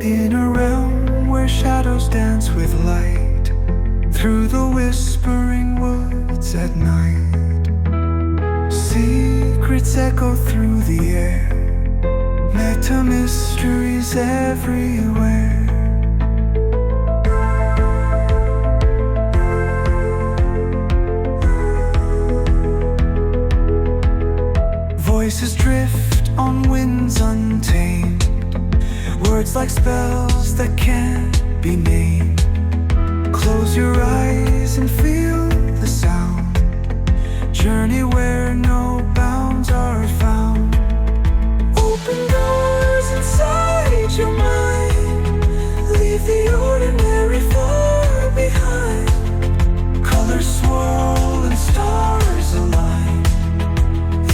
In a realm where shadows dance with light, through the whispering woods at night, secrets echo through the air, meta mysteries everywhere. Voices drift on winds untamed, words like spells that can't be named. Close your eyes and feel the sound, journey where no bounds are found. Open doors inside your mind, leave the ordinary far behind. Colors swirl and stars align,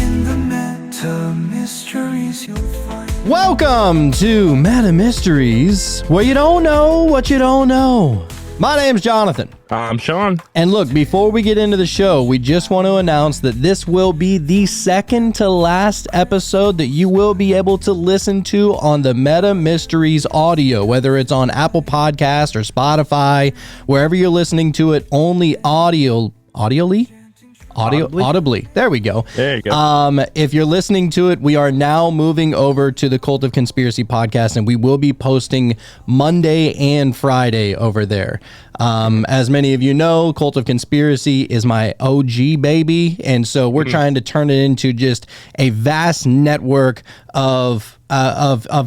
in the meta mysteries you'll find. Welcome to Meta Mysteries, where you don't know what you don't know. My name's Jonathan. I'm Sean. And look, before we get into the show, we just want to announce that this will be the second to last episode that you will be able to listen to on the Meta Mysteries audio, whether it's on Apple Podcasts or Spotify, wherever you're listening to it, only audibly. There we go. There you go. If you're listening to it, we are now moving over to the Cult of Conspiracy podcast, and we will be posting Monday and Friday over there. As many of you know, Cult of Conspiracy is my OG baby, and so we're trying to turn it into just a vast network of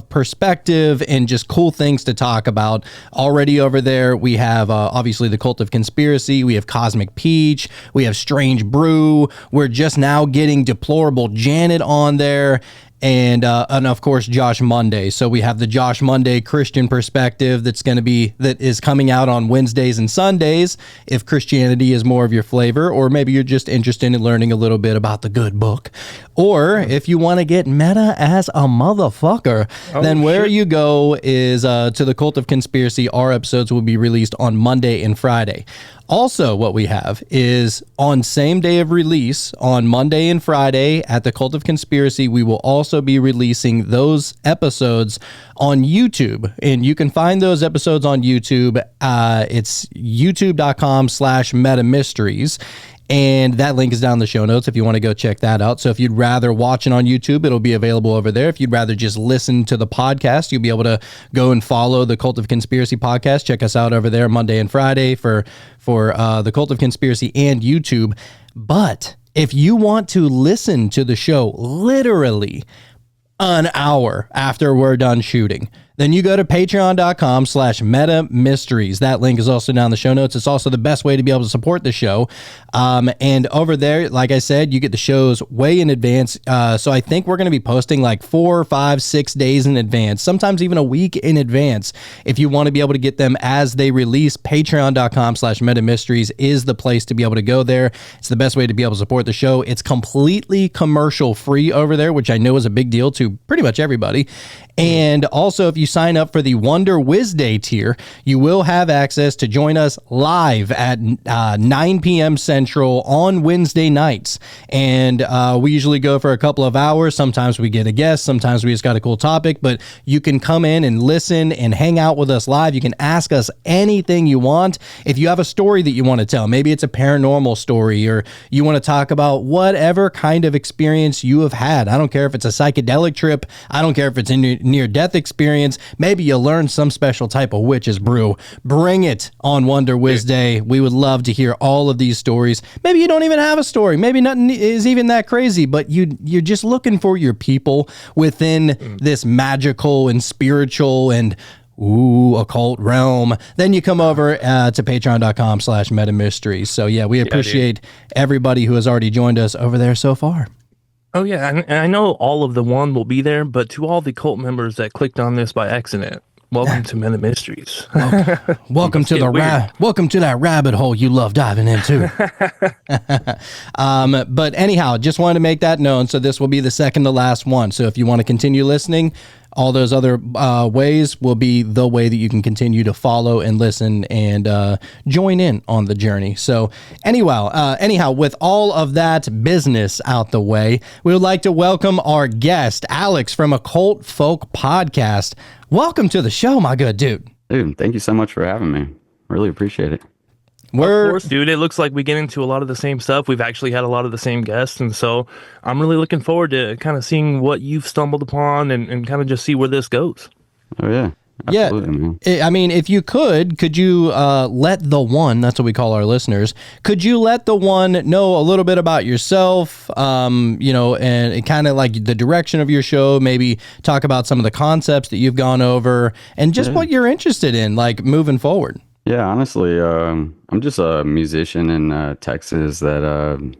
perspective and just cool things to talk about. Already over there, we have obviously the Cult of Conspiracy, we have Cosmic Peach, we have Strange Brew, we're just now getting Deplorable Janet on there, and of course Josh Monday. So we have the Josh Monday Christian perspective that is coming out on Wednesdays and Sundays if Christianity is more of your flavor, or maybe you're just interested in learning a little bit about the good book, or if you want to get meta as a motherfucker, then where you go is to the Cult of Conspiracy. Our episodes will be released on Monday and Friday. Also, what we have is on same day of release on Monday and Friday at the Cult of Conspiracy, we will also be releasing those episodes on YouTube, and you can find those episodes on YouTube. It's youtube.com/metamysteries. And that link is down in the show notes if you want to go check that out. So if you'd rather watch it on YouTube, it'll be available over there. If you'd rather just listen to the podcast, you'll be able to go and follow the Cult of Conspiracy podcast. Check us out over there Monday and Friday for the Cult of Conspiracy and YouTube. But if you want to listen to the show literally an hour after we're done shooting, then you go to patreon.com/metamysteries. That link is also down in the show notes. It's also the best way to be able to support the show. And over there, like I said, you get the shows way in advance. So I think we're going to be posting like 4, 5, 6 days in advance, sometimes even a week in advance. If you want to be able to get them as they release, patreon.com/metamysteries is the place to be able to go there. It's the best way to be able to support the show. It's completely commercial free over there, which I know is a big deal to pretty much everybody. And also, if you sign up for the Wonder Wednesday tier, you will have access to join us live at 9 p.m. Central on Wednesday nights. And we usually go for a couple of hours. Sometimes we get a guest. Sometimes we just got a cool topic. But you can come in and listen and hang out with us live. You can ask us anything you want. If you have a story that you want to tell, maybe it's a paranormal story, or you want to talk about whatever kind of experience you have had. I don't care if it's a psychedelic trip. I don't care if it's a near-death experience. Maybe you learned some special type of witch's brew. Bring it on Wonder Wednesday. We would love to hear all of these stories. Maybe you don't even have a story. Maybe nothing is even that crazy, but you're just looking for your people within this magical and spiritual and occult realm. Then you come over to patreon.com/metamysteries. So yeah, we appreciate everybody who has already joined us over there so far. Oh, yeah, and I know all of the one will be there, but to all the cult members that clicked on this by accident, welcome to Meta Mysteries. Welcome to that rabbit hole you love diving into. But anyhow, just wanted to make that known. So this will be the second to last one. So if you want to continue listening, all those other ways will be the way that you can continue to follow and listen and join in on the journey. So anyhow, with all of that business out the way, we would like to welcome our guest, Alex from Occult Folk Podcast. Welcome to the show, my good dude. Dude, thank you so much for having me. Really appreciate it. Of course, dude. It looks like we get into a lot of the same stuff. We've actually had a lot of the same guests, and so I'm really looking forward to kind of seeing what you've stumbled upon and kind of just see where this goes. Oh, yeah. Absolutely, man. I mean, if you could you let the one, that's what we call our listeners, could you let the one know a little bit about yourself, and kind of like the direction of your show, maybe talk about some of the concepts that you've gone over and just what you're interested in, like moving forward? Yeah, honestly, I'm just a musician in Texas that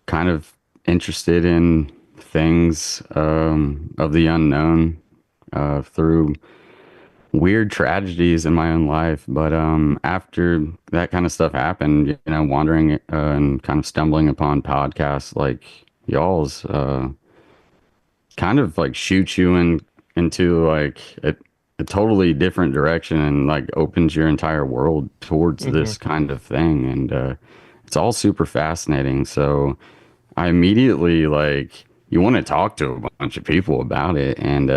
kind of interested in things of the unknown through weird tragedies in my own life. But after that kind of stuff happened, wandering and kind of stumbling upon podcasts like y'all's kind of like shoot you into like a totally different direction and like opens your entire world towards this kind of thing. And it's all super fascinating. So I immediately you want to talk to a bunch of people about it. And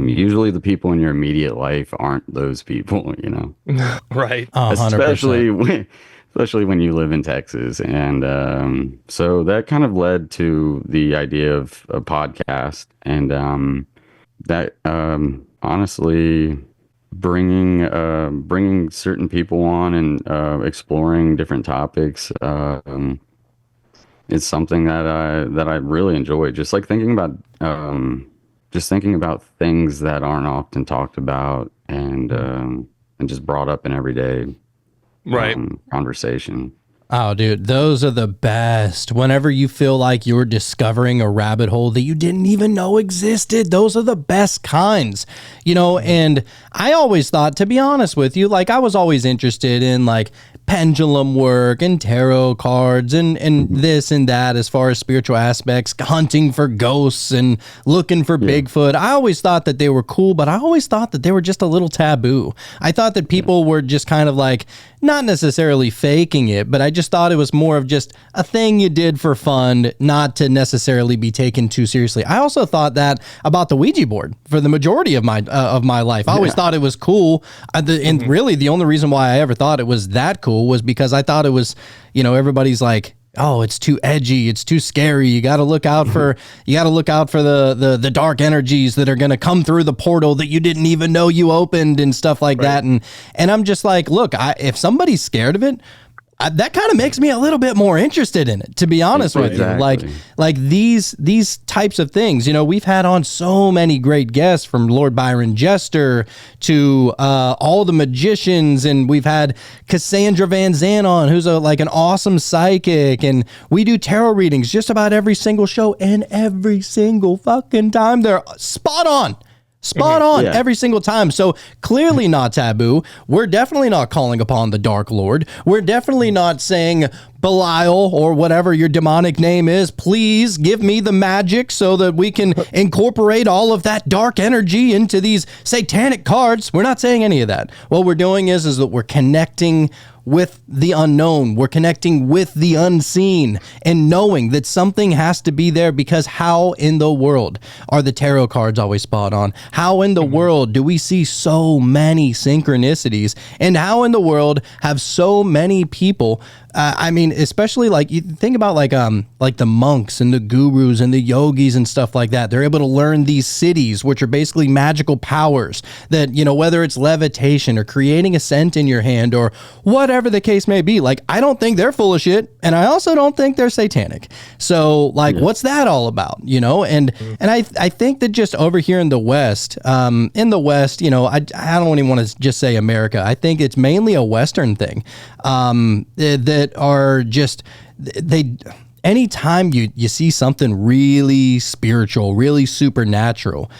usually the people in your immediate life aren't those people, Right. 100%. Especially when you live in Texas. And so that kind of led to the idea of a podcast, and that honestly bringing certain people on and exploring different topics is something that I really enjoy. Just like thinking about things that aren't often talked about and just brought up in everyday conversation. Oh, dude, those are the best. Whenever you feel like you're discovering a rabbit hole that you didn't even know existed, those are the best kinds, and I always thought, to be honest with you, I was always interested in pendulum work and tarot cards and this and that as far as spiritual aspects, hunting for ghosts and looking for Bigfoot. I always thought that they were cool, but I always thought that they were just a little taboo. I thought that people were just kind of not necessarily faking it, but I just thought it was more of just a thing you did for fun, not to necessarily be taken too seriously. I also thought that about the Ouija board for the majority of my life. I always thought it was cool. And really the only reason why I ever thought it was that cool was because I thought it was, everybody's like, oh, it's too edgy, it's too scary. You got to look out for the dark energies that are going to come through the portal that you didn't even know you opened and stuff like that. And I'm just like, look, if somebody's scared of it, that kind of makes me a little bit more interested in it, to be honest with you. Like these types of things, we've had on so many great guests, from Lord Byron Jester to all the magicians, and we've had Cassandra Van Zandt on, who's an awesome psychic, and we do tarot readings just about every single show, and every single fucking time they're spot on every single time. So clearly not taboo. We're definitely not calling upon the Dark Lord. We're definitely not saying, Belial or whatever your demonic name is, please give me the magic so that we can incorporate all of that dark energy into these satanic cards. We're not saying any of that. What we're doing is that we're connecting with the unknown. We're connecting with the unseen and knowing that something has to be there, because how in the world are the tarot cards always spot on? How in the world do we see so many synchronicities? And how in the world have so many people, especially you think about the monks and the gurus and the yogis and stuff like that. They're able to learn these cities, which are basically magical powers that, whether it's levitation or creating a scent in your hand or whatever the case may be. I don't think they're full of shit, and I also don't think they're satanic. So what's that all about? And I think that just over here in the West, I don't even want to just say America. I think it's mainly a Western thing. That are just, anytime you see something really spiritual, really supernatural,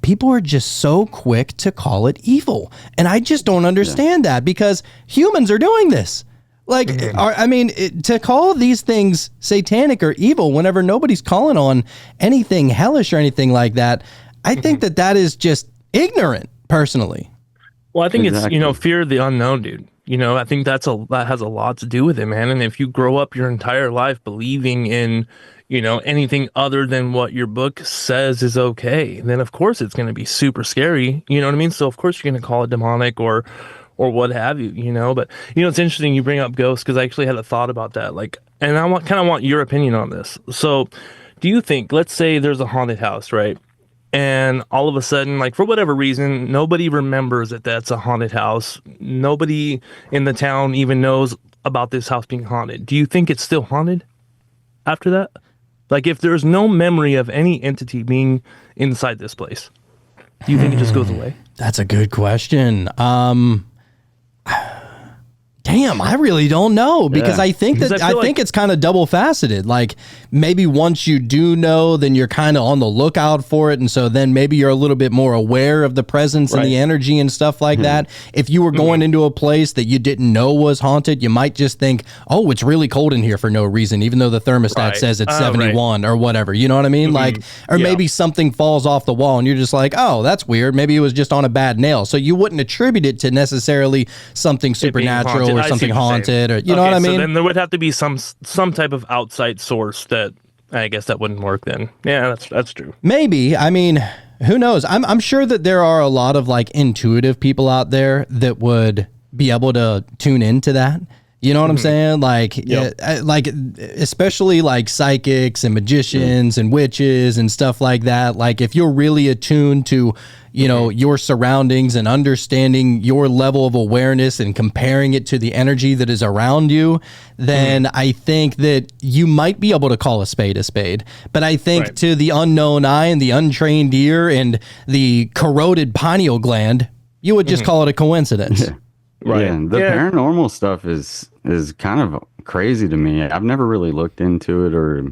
people are just so quick to call it evil. And I just don't understand that, because humans are doing this. To call these things satanic or evil whenever nobody's calling on anything hellish or anything like that, I think that is just ignorant, personally. Well, I think Exactly. it's, fear of the unknown, dude. I think that has a lot to do with it, man. And if you grow up your entire life believing in, anything other than what your book says is okay, then of course it's going to be super scary. You know what I mean? So of course you're going to call it demonic or what have you. But it's interesting you bring up ghosts, because I actually had a thought about that. Like, and I want your opinion on this. So, do you think, let's say there's a haunted house, right? And all of a sudden, like, for whatever reason, nobody remembers that that's a haunted house. Nobody in the town even knows about this house being haunted. Do you think it's still haunted after that? Like, if there's no memory of any entity being inside this place, do you think it just goes away? That's a good question. Damn, I really don't know, because Yeah. I think Because that I I feel think like- it's kind of double faceted. Like, maybe once you do know, then you're kind of on the lookout for it, and so then maybe you're a little bit more aware of the presence and the Right. energy and stuff like that. If you were going into a place that you didn't know was haunted, you might just think, "Oh, it's really cold in here for no reason," even though the thermostat Right. says it's Right. 71 or whatever. You know what I mean? Like, or Yeah. maybe something falls off the wall, and you're just like, "Oh, that's weird. Maybe it was just on a bad nail." So you wouldn't attribute it to necessarily something It being supernatural haunted. or I see something what you're saying. haunted, or you know what I So mean? then there would have to be some type of outside source that, I guess, that wouldn't work then. Yeah, that's true. Maybe. I mean, who knows? I'm sure that there are a lot of like intuitive people out there that would be able to tune into that. You know what I'm saying? Like, like especially like psychics and magicians and witches and stuff like that. Like, if you're really attuned to, your surroundings and understanding your level of awareness and comparing it to the energy that is around you, then I think that you might be able to call a spade a spade. But I think Right. to the unknown eye and the untrained ear and the corroded pineal gland, you would just call it a coincidence. Right. Yeah, the Yeah. paranormal stuff is kind of crazy to me. I've never really looked into it or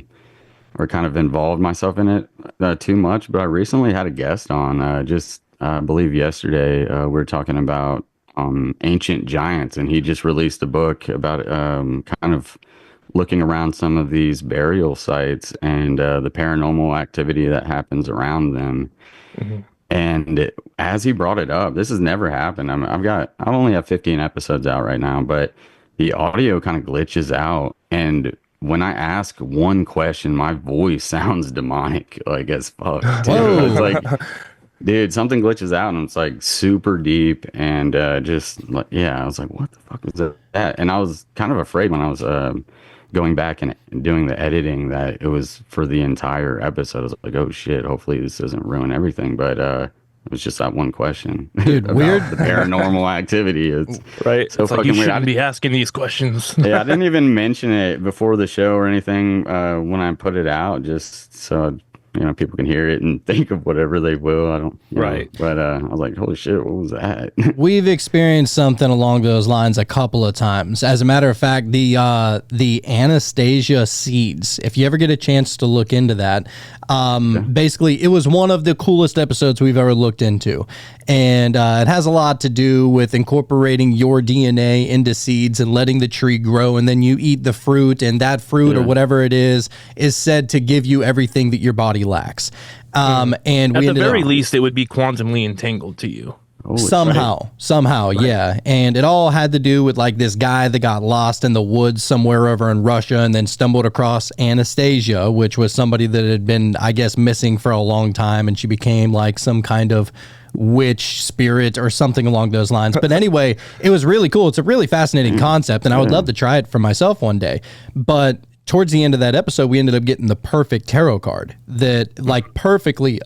kind of involved myself in it too much, but I recently had a guest on just I believe yesterday. We were talking about ancient giants, and he just released a book about kind of looking around some of these burial sites and the paranormal activity that happens around them. And as he brought it up, this has never happened. I only have 15 episodes out right now, but the audio kind of glitches out. And when I ask one question, my voice sounds demonic, like as fuck. Dude. It's like, dude, something glitches out and it's like super deep. And just like, yeah, I was like, what the fuck was that? And I was kind of afraid when I was going back and doing the editing that it was for the entire episode. I was like, oh shit, hopefully this doesn't ruin everything. But it was just that one question. Dude, about weird. the paranormal activity. It's Right. so It's like, fucking you weird. shouldn't be asking these questions. Yeah, I didn't even mention it before the show or anything when I put it out, just so people can hear it and think of whatever they will. I don't Right. But I was like, holy shit, what was that? We've experienced something along those lines a couple of times. As a matter of fact, the Anastasia seeds, if you ever get a chance to look into that, basically it was one of the coolest episodes we've ever looked into. And it has a lot to do with incorporating your DNA into seeds and letting the tree grow. And then you eat the fruit, and that fruit or whatever it is said to give you everything that your body lacks. And At we the ended very up, least, it would be quantumly entangled to you. Holy somehow, yeah. And it all had to do with like this guy that got lost in the woods somewhere over in Russia and then stumbled across Anastasia, which was somebody that had been, I guess, missing for a long time. And she became like some kind of witch spirit or something along those lines. But anyway, it was really cool. It's a really fascinating concept, and I would love to try it for myself one day. But towards the end of that episode, we ended up getting the perfect tarot card that like perfectly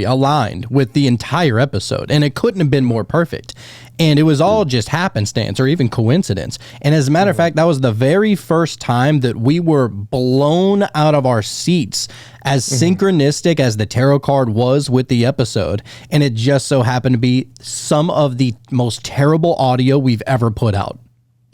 aligned with the entire episode, and it couldn't have been more perfect. And it was all just happenstance or even coincidence. And as a matter of fact, that was the very first time that we were blown out of our seats, as synchronistic as the tarot card was with the episode. And it just so happened to be some of the most terrible audio we've ever put out.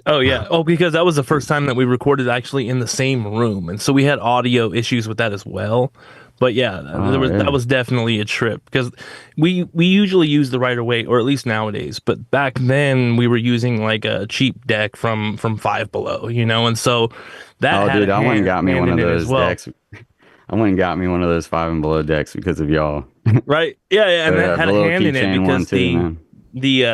Oh yeah. Oh, because that was the first time that we recorded actually in the same room, and so we had audio issues with that as well. But yeah, that was definitely a trip, because we usually use the Rider Waite, or at least nowadays. But back then we were using like a cheap deck from Five Below, and so that. Oh, dude, I went and got me one of as those well. decks. I went and got me one of those Five and Below decks because of y'all. Right. Yeah, yeah, and So, that yeah, had the a little hand in it keychain one because too, man.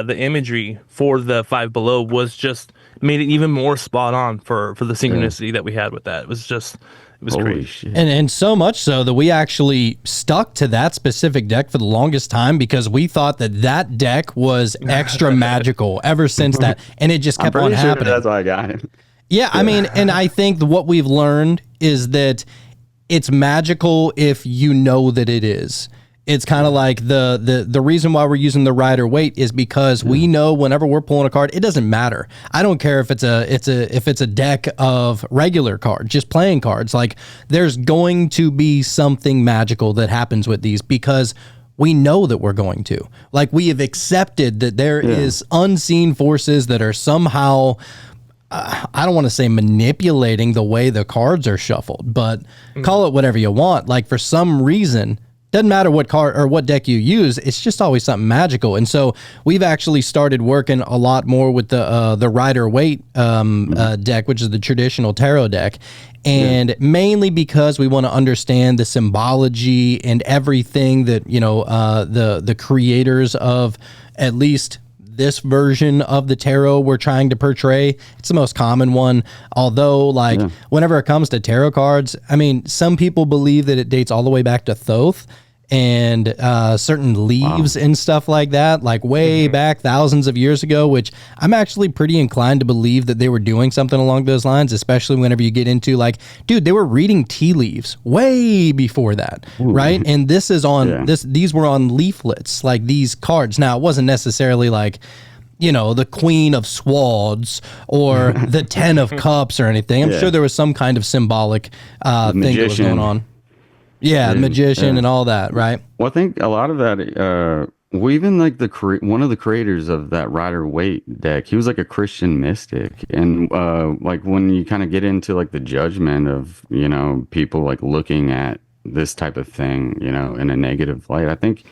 the imagery for the Five Below was just made it even more spot on for the Yeah. synchronicity that we had with that. It was Holy crazy. shit. And so much so that we actually stuck to that specific deck for the longest time because we thought that that deck was extra magical ever since that, and it just I'm kept on pretty sure happening. that's why I got it. Yeah, I mean, and I think what we've learned is that it's magical if you know that it is. It's kind of like the reason why we're using the rider weight is because we know whenever we're pulling a card, it doesn't matter. I don't care if it's a deck of regular cards, just playing cards. Like there's going to be something magical that happens with these because we know that we're going to. Like we have accepted that there is unseen forces that are somehow I don't want to say manipulating the way the cards are shuffled, but call it whatever you want. Like for some reason, doesn't matter what card or what deck you use, it's just always something magical. And so we've actually started working a lot more with the Rider Waite deck, which is the traditional tarot deck. And mainly because we want to understand the symbology and everything that, you know, the creators of at least this version of the tarot we're trying to portray. It's the most common one. Although, like, whenever it comes to tarot cards, I mean, some people believe that it dates all the way back to Thoth and certain leaves and stuff like that, like way back thousands of years ago, which I'm actually pretty inclined to believe that they were doing something along those lines, especially whenever you get into like, dude, they were reading tea leaves way before that, right? And this is on these were on leaflets, like these cards. Now, it wasn't necessarily like, you know, the Queen of Swords or the Ten of Cups or anything. I'm sure there was some kind of symbolic thing that was going on. Yeah, the magician and all that, right? Well, I think a lot of that, well, even like one of the creators of that Rider Waite deck, he was like a Christian mystic. And like when you kind of get into like the judgment of, you know, people like looking at this type of thing, you know, in a negative light, I think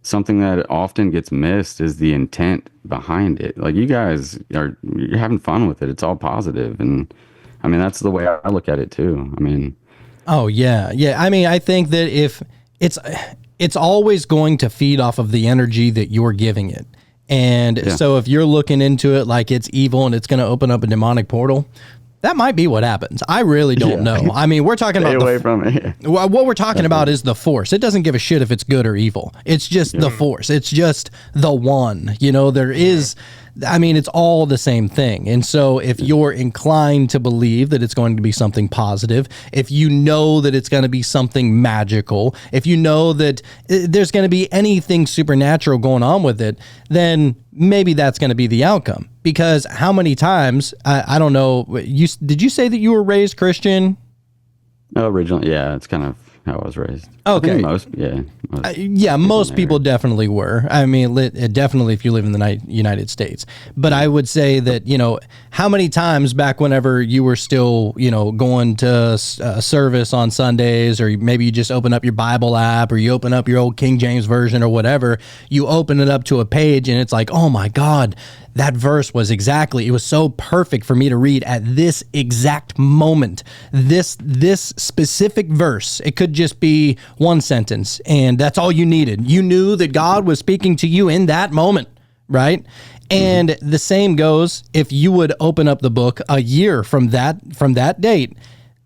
something that often gets missed is the intent behind it. Like you guys you're having fun with it. It's all positive. And I mean, that's the way I look at it too. I mean, oh yeah. Yeah. I mean, I think that if it's always going to feed off of the energy that you're giving it. And so if you're looking into it like it's evil and it's going to open up a demonic portal, that might be what happens. I really don't know. I mean, we're talking about away from it. What we're talking about is the force. It doesn't give a shit if it's good or evil. It's just the force. It's just the one. You know, there is, I mean, it's all the same thing. And so if you're inclined to believe that it's going to be something positive, if you know that it's going to be something magical, if you know that there's going to be anything supernatural going on with it, then maybe that's going to be the outcome. Because how many times, I don't know, did you say that you were raised Christian? Originally, yeah, it's kind of how I was raised. Okay. I think most people definitely were. I mean, definitely if you live in the United States. But I would say that, you know, how many times back whenever you were still, you know, going to service on Sundays, or maybe you just open up your Bible app, or you open up your old King James version or whatever, you open it up to a page and it's like, oh my God, that verse was it was so perfect for me to read at this exact moment. This specific verse, it could just be one sentence, and that's all you needed. You knew that God was speaking to you in that moment, right? And the same goes if you would open up the book a year from that date,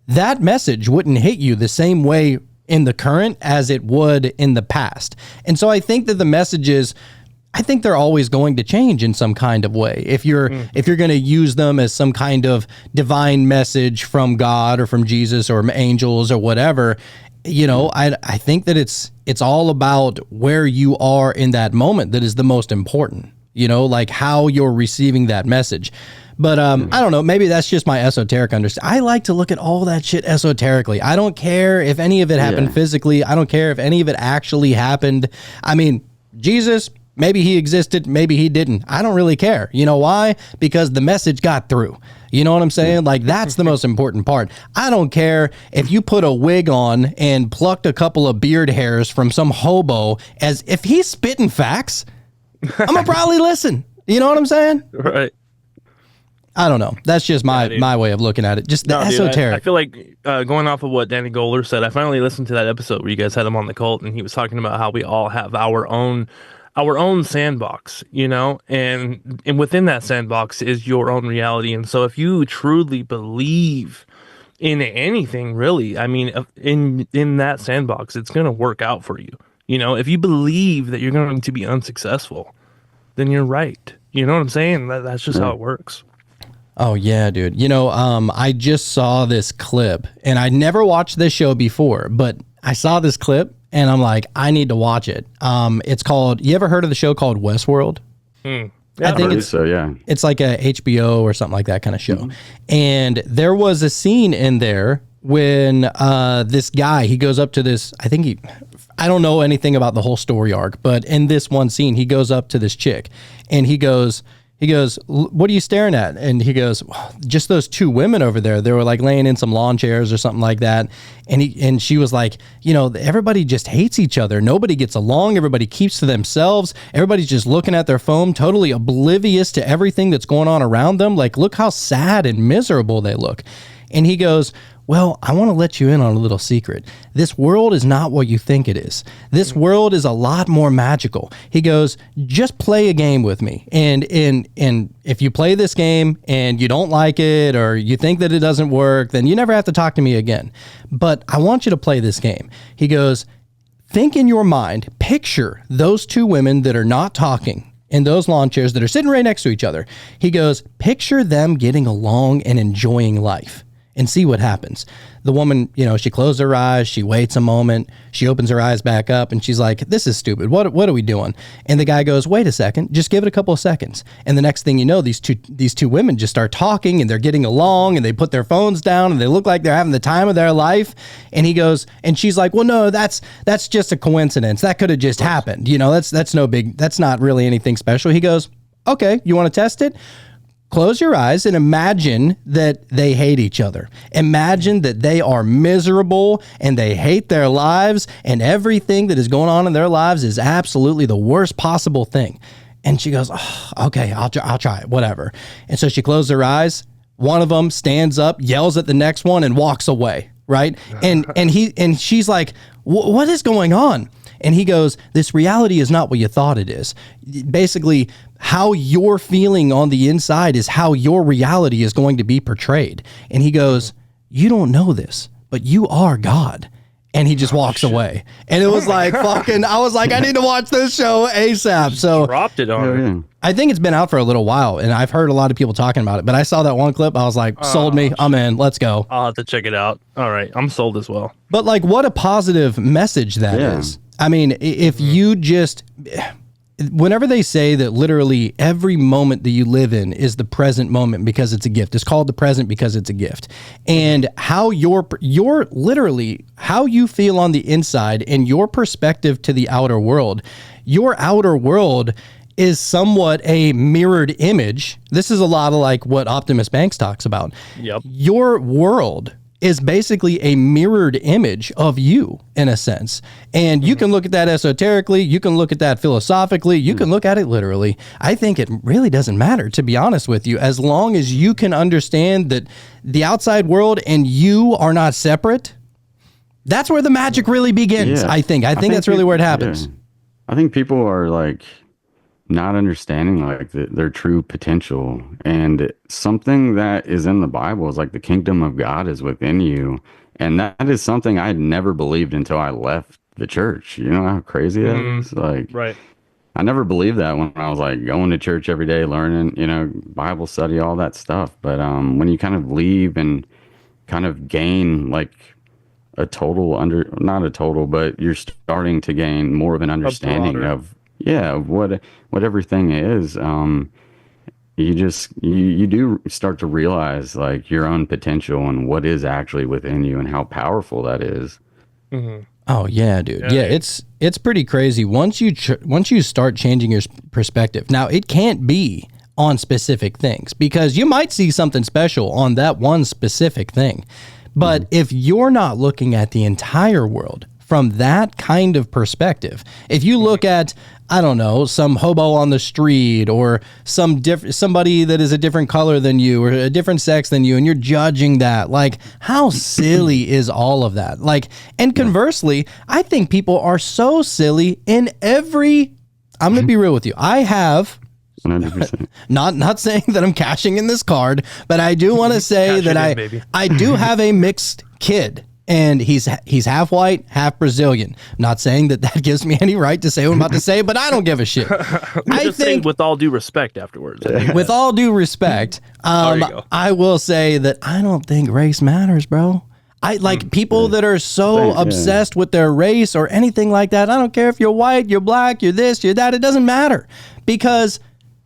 that message wouldn't hit you the same way in the current as it would in the past. And so I think that the messages, I think they're always going to change in some kind of way. If you're going to use them as some kind of divine message from God or from Jesus or angels or whatever, you know, I think that it's all about where you are in that moment that is the most important, you know, like how you're receiving that message. But I don't know, maybe that's just my esoteric understanding. I like to look at all that shit esoterically. I don't care if any of it happened physically. I don't care if any of it actually happened. I mean, Jesus, maybe he existed, maybe he didn't. I don't really care. You know why? Because the message got through. You know what I'm saying? Like, that's the most important part. I don't care if you put a wig on and plucked a couple of beard hairs from some hobo, as if he's spitting facts, I'm going to probably listen. You know what I'm saying? Right. I don't know. That's just my way of looking at it. Just the esoteric. I feel like going off of what Danny Goller said, I finally listened to that episode where you guys had him on the cult, and he was talking about how we all have our own sandbox, you know, and within that sandbox is your own reality. And so if you truly believe in anything, really, I mean, in that sandbox, it's going to work out for you. You know, if you believe that you're going to be unsuccessful, then you're right. You know what I'm saying? That's just how it works. Oh yeah, dude. You know, I just saw this clip, and I never watched this show before, but I saw this clip, and I'm like, I need to watch it. It's called. You ever heard of the show called Westworld? Yeah, I think it's so. Yeah, it's like a HBO or something like that kind of show. And there was a scene in there when this guy, he goes up to this. I don't know anything about the whole story arc, but in this one scene, he goes up to this chick, and he goes, what are you staring at? And he goes, just those two women over there. They were like laying in some lawn chairs or something like that. And she was like, you know, everybody just hates each other. Nobody gets along. Everybody keeps to themselves. Everybody's just looking at their phone, totally oblivious to everything that's going on around them. Like, look how sad and miserable they look. And he goes, well, I want to let you in on a little secret. This world is not what you think it is. This world is a lot more magical. He goes, just play a game with me. And if you play this game and you don't like it or you think that it doesn't work, then you never have to talk to me again. But I want you to play this game. He goes, think in your mind, picture those two women that are not talking in those lawn chairs that are sitting right next to each other. He goes, picture them getting along and enjoying life. And see what happens. The woman, you know, she closed her eyes, she waits a moment, she opens her eyes back up, and she's like, this is stupid. What are we doing? And the guy goes, wait a second, just give it a couple of seconds. And the next thing you know, these two women just start talking, and they're getting along, and they put their phones down, and they look like they're having the time of their life. And he goes, and she's like, well, no, that's just a coincidence. That could have just happened. You know, that's no big, that's not really anything special. He goes, okay, you want to test it? Close your eyes and imagine that they hate each other. Imagine that they are miserable and they hate their lives and everything that is going on in their lives is absolutely the worst possible thing. And she goes, oh, okay, I'll try it, whatever. And so she closed her eyes. One of them stands up, yells at the next one, and walks away, right? And she's like, what is going on? And he goes, this reality is not what you thought it is. Basically, how you're feeling on the inside is how your reality is going to be portrayed. And he goes, you don't know this, but you are God. And he just walks away. And it was like fucking, I was like, I need to watch this show ASAP. So dropped it on her. I think it's been out for a little while, and I've heard a lot of people talking about it, but I saw that one clip. I was like, sold me. I'm in. Let's go. I'll have to check it out. All right. I'm sold as well. But like, what a positive message that is. I mean, if you just, whenever they say that literally every moment that you live in is the present moment because it's a gift, it's called the present because it's a gift. And how you're literally, how you feel on the inside and your perspective to the outer world, your outer world is somewhat a mirrored image. This is a lot of like what Optimus Banks talks about. Yep. Your world is basically a mirrored image of you in a sense. And you can look at that esoterically, you can look at that philosophically, you can look at it literally. I think it really doesn't matter, to be honest with you, as long as you can understand that the outside world and you are not separate. That's where the magic really begins. I think that's really where it happens. Yeah. I think people are like not understanding like their true potential, and something that is in the Bible is like the kingdom of God is within you, and that is something I had never believed until I left the church. You know how crazy that is? Like, right. I never believed that when I was like going to church every day, learning, you know, Bible study, all that stuff. But when you kind of leave and kind of gain like a total not a total, but you're starting to gain more of an understanding of what everything is. You do start to realize like your own potential and what is actually within you and how powerful that is. Oh yeah, dude. Yeah, it's pretty crazy once you start changing your perspective. Now, it can't be on specific things because you might see something special on that one specific thing. But if you're not looking at the entire world from that kind of perspective. If you look at, I don't know, some hobo on the street or somebody that is a different color than you or a different sex than you, and you're judging that, like, how silly is all of that? Like, and conversely, I think people are so silly in every, I'm going to be real with you. I have 100%. not saying that I'm cashing in this card, but I do want to say that I do have a mixed kid. And he's half white, half Brazilian. Not saying that gives me any right to say what I'm about to say, but I don't give a shit. I think, with all due respect, afterwards. With all due respect, I will say that I don't think race matters, bro. I like people that are so obsessed with their race or anything like that. I don't care if you're white, you're black, you're this, you're that. It doesn't matter because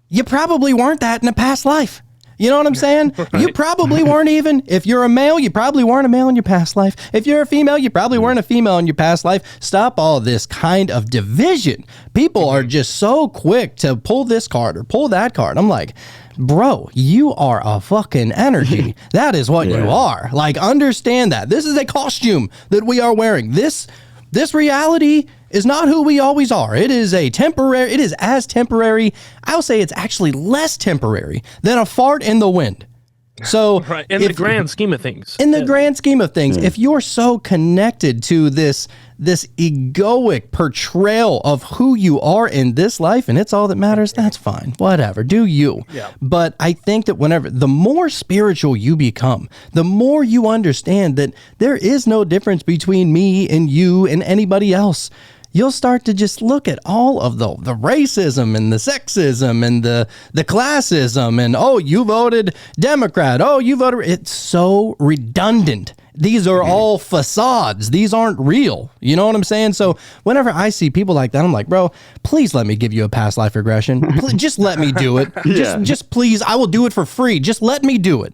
you probably weren't that in a past life. You know what I'm saying? Right. You probably weren't even, if you're a male, you probably weren't a male in your past life. If you're a female, you probably weren't a female in your past life. Stop all this kind of division. People are just so quick to pull this card or pull that card. I'm like, bro, you are a fucking energy. That is what you are. Like, understand that. This is a costume that we are wearing. This reality is not who we always are. It is as temporary. I'll say it's actually less temporary than a fart in the wind. So right. In the grand scheme of things. If you're so connected to this egoic portrayal of who you are in this life and it's all that matters, that's fine. Whatever. Do you. Yeah. But I think that the more spiritual you become, the more you understand that there is no difference between me and you and anybody else. You'll start to just look at all of the racism and the sexism and the classism and, oh, you voted Democrat. Oh, you voted. It's so redundant. These are all facades. These aren't real. You know what I'm saying? So whenever I see people like that, I'm like, bro, please let me give you a past life regression. Please, just let me do it. Just please. I will do it for free. Just let me do it.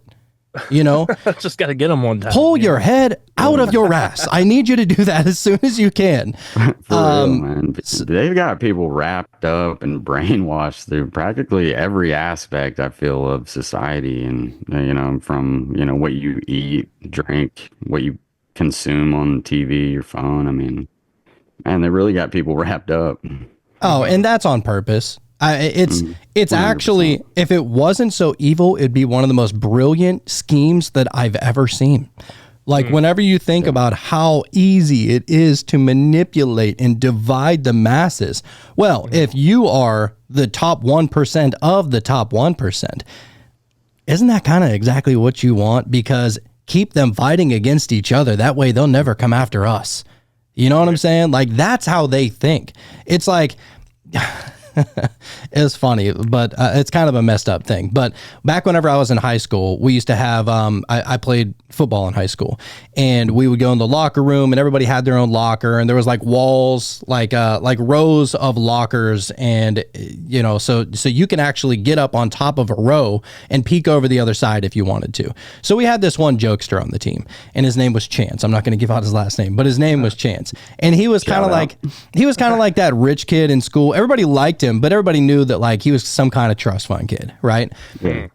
You know, just got to get them one time. Pull your head out of your ass. I need you to do that as soon as you can. For real, man. They've got people wrapped up and brainwashed through practically every aspect, I feel, of society. And, you know, from, you know, what you eat, drink, what you consume on TV, your phone. I mean, man, they really got people wrapped up. Oh, and that's on purpose. It's 100%. Actually, if it wasn't so evil, it'd be one of the most brilliant schemes that I've ever seen. Like, whenever you think about how easy it is to manipulate and divide the masses, well, if you are the top 1% of the top 1%, isn't that kind of exactly what you want? Because keep them fighting against each other. That way they'll never come after us. You know what I'm saying? Like, that's how they think. It's like... It's funny, but it's kind of a messed up thing. But back whenever I was in high school, we used to have, I played football in high school, and we would go in the locker room and everybody had their own locker, and there was like walls, like rows of lockers. And, you know, so you can actually get up on top of a row and peek over the other side if you wanted to. So we had this one jokester on the team, and his name was Chance. I'm not going to give out his last name, but his name was Chance. And he was kind of like that rich kid in school. Everybody liked him, but everybody knew that like he was some kind of trust fund kid, right?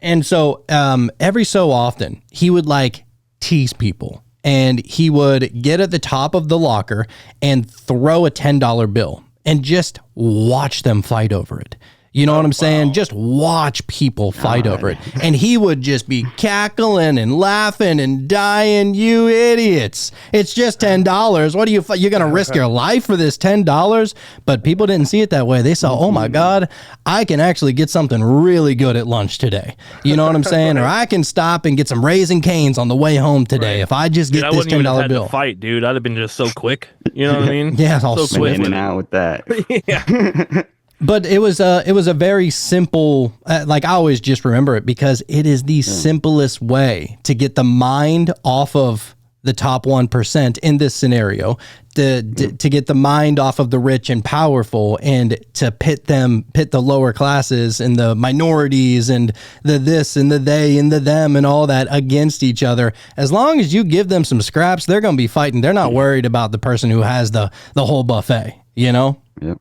And so every so often he would like tease people, and he would get at the top of the locker and throw a $10 bill and just watch them fight over it. You know what I'm saying? Just watch people fight over it. And he would just be cackling and laughing and dying. You idiots. It's just $10. What are you're going to risk your life for this $10? But people didn't see it that way. They saw, oh my God, I can actually get something really good at lunch today. You know what I'm saying? Or I can stop and get some Raising Cane's on the way home today if I just get this $10 bill. Fight, dude. I'd have been just so quick. You know what I mean? Yeah, all so quick. In and out with that. Yeah. But it was a very simple, like I always just remember it because it is the simplest way to get the mind off of the top 1% in this scenario, to get the mind off of the rich and powerful, and to pit the lower classes and the minorities and the this and the they and the them and all that against each other. As long as you give them some scraps, they're going to be fighting. They're not worried about the person who has the whole buffet, you know? Yep.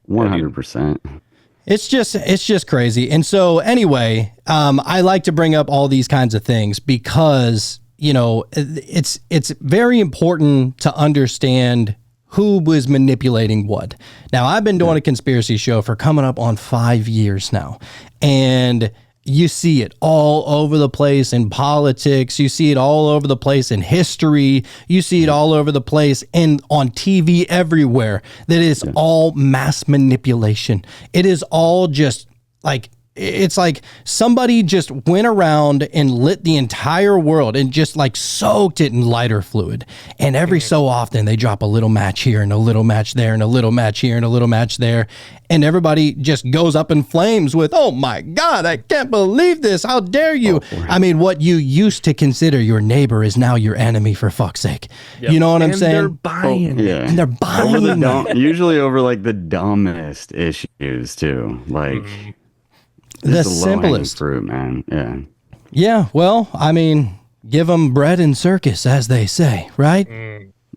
100%. It's just crazy. And so anyway, I like to bring up all these kinds of things because, you know, it's very important to understand who was manipulating what. Now, I've been doing a conspiracy show for coming up on 5 years now, and you see it all over the place in politics. You see it all over the place in history. You see it all over the place and on TV everywhere. That is all mass manipulation. It is all just like, it's like somebody just went around and lit the entire world and just like soaked it in lighter fluid. And every so often they drop a little match here and a little match there and a little match here and a little match there. And everybody just goes up in flames with, oh my God, I can't believe this. How dare you? I mean, what you used to consider your neighbor is now your enemy, for fuck's sake. Yep. You know what I'm saying? They're buying it. And they're buying it. Usually over like the dumbest issues too. Like, the simplest fruit, man. Yeah. Well, I mean, give them bread and circus, as they say, right?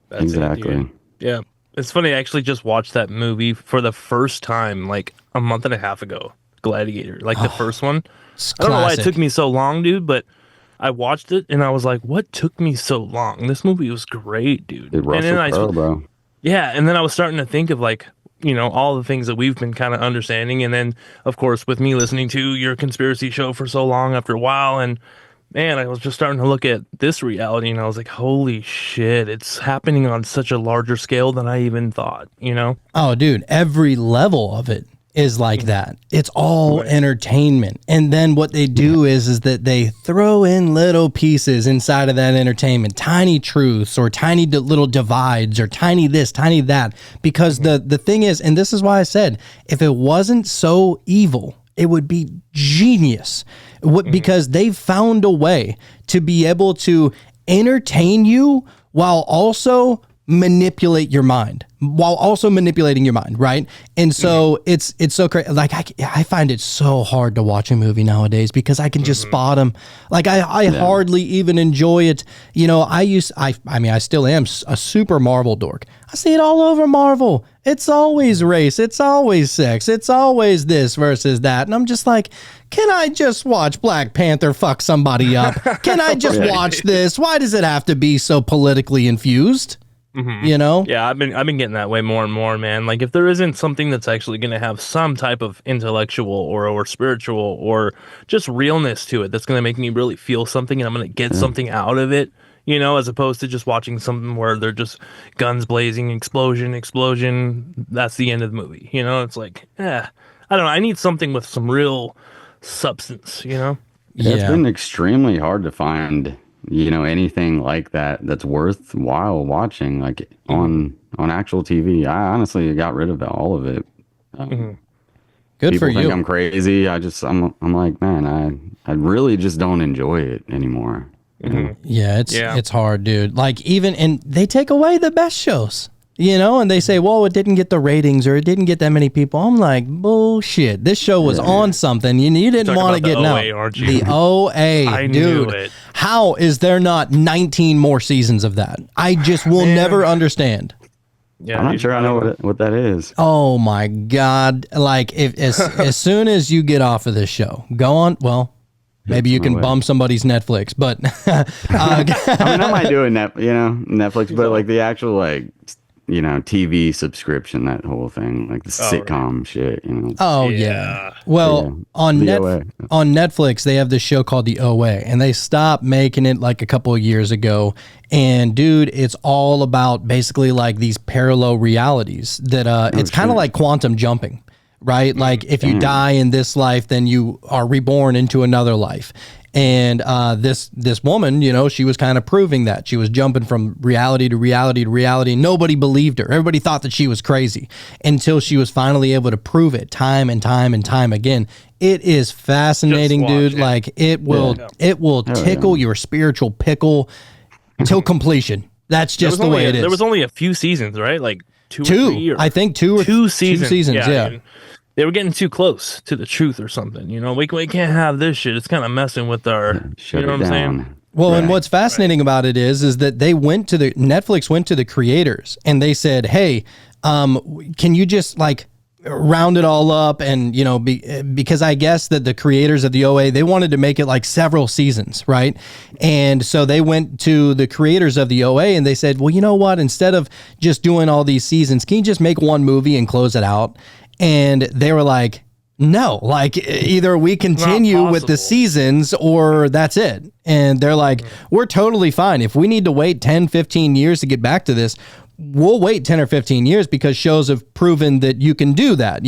That's exactly. It, yeah. It's funny. I actually just watched that movie for the first time like a month and a half ago. Gladiator, like the first one. I don't know why it took me so long, dude, but I watched it and I was like, what took me so long? This movie was great, dude. Bro. Yeah. And then I was starting to think of like, you know, all the things that we've been kind of understanding. And then, of course, with me listening to your conspiracy show for so long after a while, and man, I was just starting to look at this reality and I was like, holy shit, it's happening on such a larger scale than I even thought, you know? Oh, dude, every level of it is like that. It's all entertainment. And then what they do is that they throw in little pieces inside of that entertainment, tiny truths or tiny little divides or tiny this, tiny that. Because the thing is, and this is why I said, if it wasn't so evil, it would be genius. Because they've found a way to be able to entertain you while also manipulate your mind, while also manipulating your mind, right? And so it's so crazy. Like I find it so hard to watch a movie nowadays because I can just spot them. Like I hardly even enjoy it. You know, I mean, I still am a super Marvel dork. I see it all over Marvel. It's always race. It's always sex. It's always this versus that. And I'm just like, can I just watch Black Panther fuck somebody up? Can I just watch this? Why does it have to be so politically infused? You know? Yeah, I've been getting that way more and more, man. Like if there isn't something that's actually going to have some type of intellectual or spiritual or just realness to it that's going to make me really feel something and I'm going to get something out of it, you know, as opposed to just watching something where they're just guns blazing, explosion, that's the end of the movie. You know, it's like, I don't know. I need something with some real substance, you know? Yeah, it's been extremely hard to find, you know, anything like that that's worthwhile watching, like on actual TV. I honestly got rid of all of it. Good people for think you. I'm crazy. I'm like, man, I really just don't enjoy it anymore. You know? Yeah, it's hard, dude. Like and they take away the best shows. You know, and they say, well, it didn't get the ratings or it didn't get that many people. I'm like, bullshit. This show was on something. You didn't want to get OA, aren't you? The OA, I dude. knew it. How is there not 19 more seasons of that? I just will never understand. Yeah, I'm not sure I know what that is. Oh my God. Like as soon as you get off of this show, go on. Well, maybe you can bum somebody's Netflix, but I mean, I might do a Netflix, but like the actual like, you know, TV subscription, that whole thing, like the sitcom shit, you know. Oh yeah. Well, on Netflix, they have this show called The OA, and they stopped making it like a couple of years ago. And dude, it's all about basically like these parallel realities that it's kind of like quantum jumping, right? Like if you die in this life, then you are reborn into another life. And this woman, you know, she was kind of proving that. She was jumping from reality to reality to reality. Nobody believed her. Everybody thought that she was crazy until she was finally able to prove it time and time and time again. It is fascinating, dude. Like it will tickle your spiritual pickle till completion. That's just the way it is. There was only a few seasons, right? Like two or 3 I think two seasons. 2 seasons, yeah. They were getting too close to the truth or something. You know, we can't have this shit. It's kind of messing with our, you know what I'm saying? Well, and what's fascinating about it is that they went to Netflix went to the creators and they said, hey, can you just like round it all up, and because I guess that the creators of the OA, they wanted to make it like several seasons, right? And so they went to the creators of the OA and they said, well, you know what, instead of just doing all these seasons, can you just make one movie and close it out? And they were like, no, like either we continue with the seasons or that's it. And they're like, we're totally fine if we need to wait 10, 15 years to get back to this. We'll wait 10 or 15 years because shows have proven that you can do that.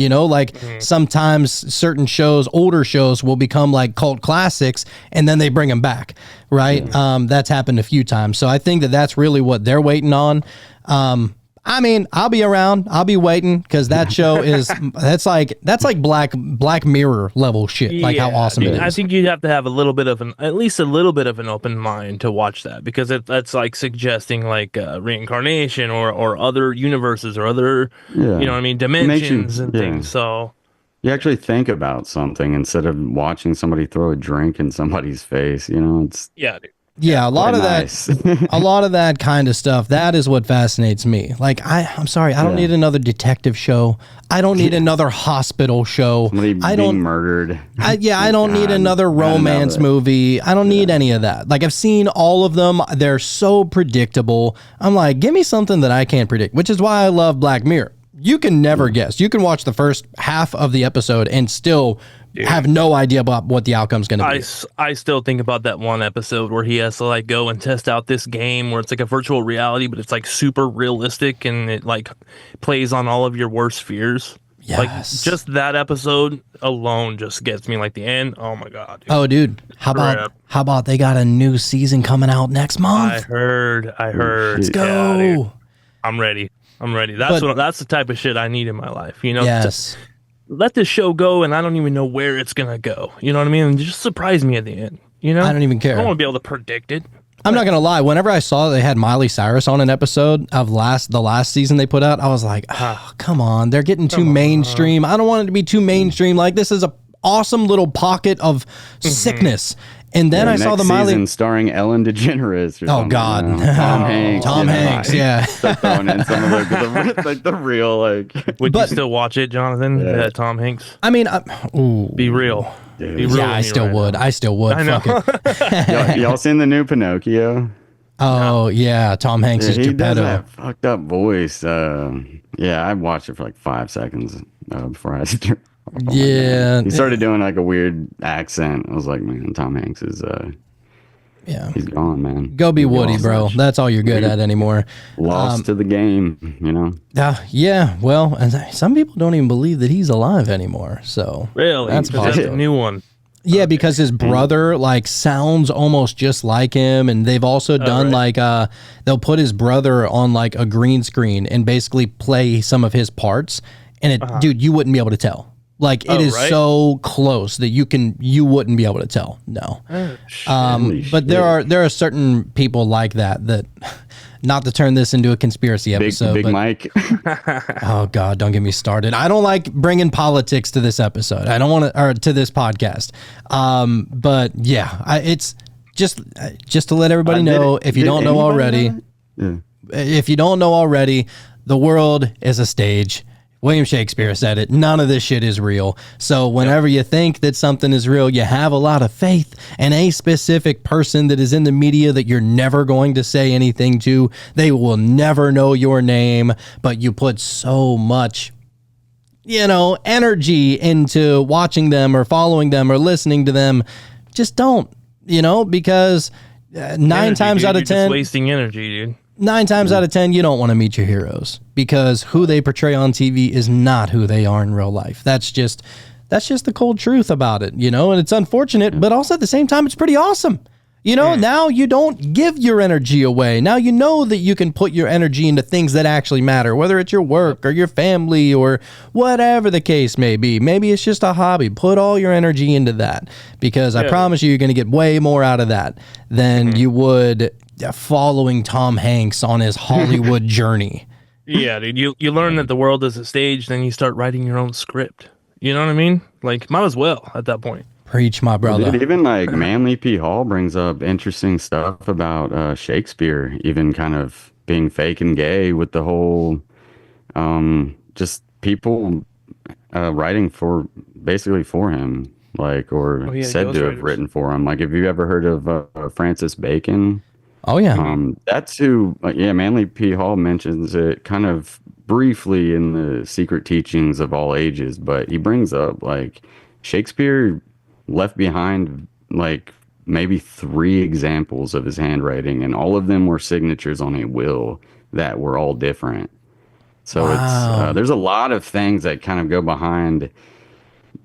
Sometimes certain shows, older shows, will become like cult classics and then they bring them back, right? That's happened a few times. So I think that that's really what they're waiting on. I mean, I'll be around. I'll be waiting because that show that's like Black Mirror level shit. Like how awesome it is. I think you'd have to have at least a little bit of an open mind to watch that, because that's like suggesting like reincarnation or other universes or other, dimensions and things. So you actually think about something instead of watching somebody throw a drink in somebody's face. It's dude. Yeah, a lot of that, a lot of that kind of stuff. That is what fascinates me. Like, I'm sorry, I don't need another detective show. I don't need another hospital show. Somebody being murdered. I don't need another romance movie. I don't need any of that. Like, I've seen all of them. They're so predictable. I'm like, give me something that I can't predict, which is why I love Black Mirror. You can never guess. You can watch the first half of the episode and still have no idea about what the outcome's going to be. I still think about that one episode where he has to like go and test out this game where it's like a virtual reality, but it's like super realistic and it like plays on all of your worst fears. Yes. Like just that episode alone just gets me, like the end. Oh my God. Dude. Oh, dude. How about they got a new season coming out next month? I heard. Let's go. Yeah, I'm ready. That's the type of shit I need in my life. Yes. Let this show go and I don't even know where it's going to go. You know what I mean? And just surprise me at the end. I don't even care. I don't want to be able to predict it. I'm not going to lie. Whenever I saw they had Miley Cyrus on an episode of the last season they put out, I was like, oh, come on. They're getting too mainstream. I don't want it to be too mainstream. Like, this is a awesome little pocket of sickness. And then I saw the Miley season starring Ellen DeGeneres. Oh God, Tom Hanks. Tom Hanks, yeah. Throwing in some of the real like. Would you still watch it, Jonathan? Yeah. Tom Hanks. I mean, be real. Be real. Yeah, I still would. I still would. I know. Fuck it. y'all seen the new Pinocchio? Oh yeah, Tom Hanks is he does Geppetto. that fucked up voice. I watched it for like 5 seconds before I had to. Yeah, he started doing like a weird accent. I was like, man, Tom Hanks is he's gone, man. Go be Woody, bro. That's all you're good at anymore. Lost to the game, Yeah, well, and some people don't even believe that he's alive anymore. So really, that's a new one. Yeah, because his brother like sounds almost just like him, and they've also done like they'll put his brother on like a green screen and basically play some of his parts, and dude, you wouldn't be able to tell. Like it is so close that you wouldn't be able to tell. No. But there are certain people like that not to turn this into a conspiracy episode. Big Mike. Oh God, don't get me started. I don't like bringing politics to this episode. I don't want to, or to this podcast. But yeah, it's just to let everybody know, if you don't know already, if you don't know already, the world is a stage. William Shakespeare said it. None of this shit is real. So whenever you think that something is real, you have a lot of faith in a specific person that is in the media that you're never going to say anything to. They will never know your name, but you put so much, energy into watching them or following them or listening to them. Just don't, because 9 times out of 10, just wasting energy, dude. 9 times out of 10, you don't want to meet your heroes because who they portray on TV is not who they are in real life. That's just the cold truth about it, and it's unfortunate, but also at the same time, it's pretty awesome. Now you don't give your energy away. Now you know that you can put your energy into things that actually matter, whether it's your work or your family or whatever the case may be. Maybe it's just a hobby. Put all your energy into that because I promise you're going to get way more out of that than you would following Tom Hanks on his Hollywood journey. Yeah, dude, you learn that the world is a stage, then you start writing your own script. You know what I mean? Like, might as well at that point. Preach, my brother. Dude, even like Manly P. Hall brings up interesting stuff about Shakespeare, even kind of being fake and gay with the whole just people writing for basically for him, like, or Oh yeah, said to have ghostwriters. written for him. Like, have you ever heard of Francis Bacon? Oh yeah. That's who, yeah, Manly P. Hall mentions it kind of briefly in the Secret Teachings of All Ages, but he brings up like Shakespeare left behind like maybe three examples of his handwriting, and all of them were signatures on a will that were all different. So Wow. there's a lot of things that kind of go behind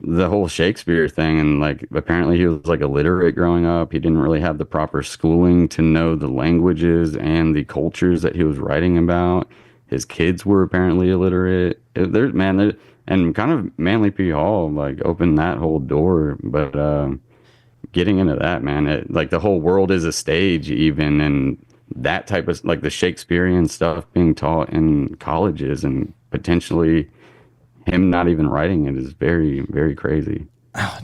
the whole Shakespeare thing. And like apparently he was like illiterate growing up. He didn't really have the proper schooling to know the languages and the cultures that he was writing about. His kids were apparently illiterate. There's man there, and kind of Manly P. Hall like opened that whole door. But getting into that, man, like the whole world is a stage even, and that type of like the Shakespearean stuff being taught in colleges and potentially him not even writing it is very, very crazy.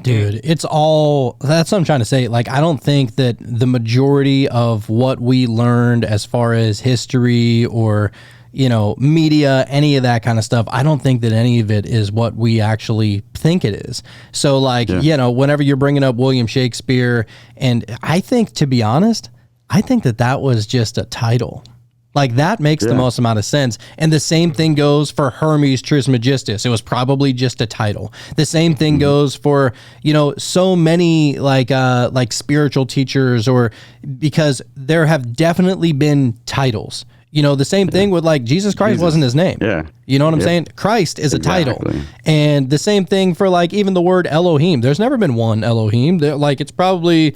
Dude, it's all that's what I'm trying to say. Like, I don't think that the majority of what we learned as far as history or, media, any of that kind of stuff, I don't think that any of it is what we actually think it is. So, like, whenever you're bringing up William Shakespeare, and I think, to be honest, I think that was just a title. Like, that makes the most amount of sense. And the same thing goes for Hermes Trismegistus. It was probably just a title. The same thing goes for, so many like spiritual teachers, or because there have definitely been titles. The same thing with like Jesus Christ wasn't his name. Yeah. You know what I'm saying? Christ is a title. And the same thing for like even the word Elohim. There's never been one Elohim. Like, it's probably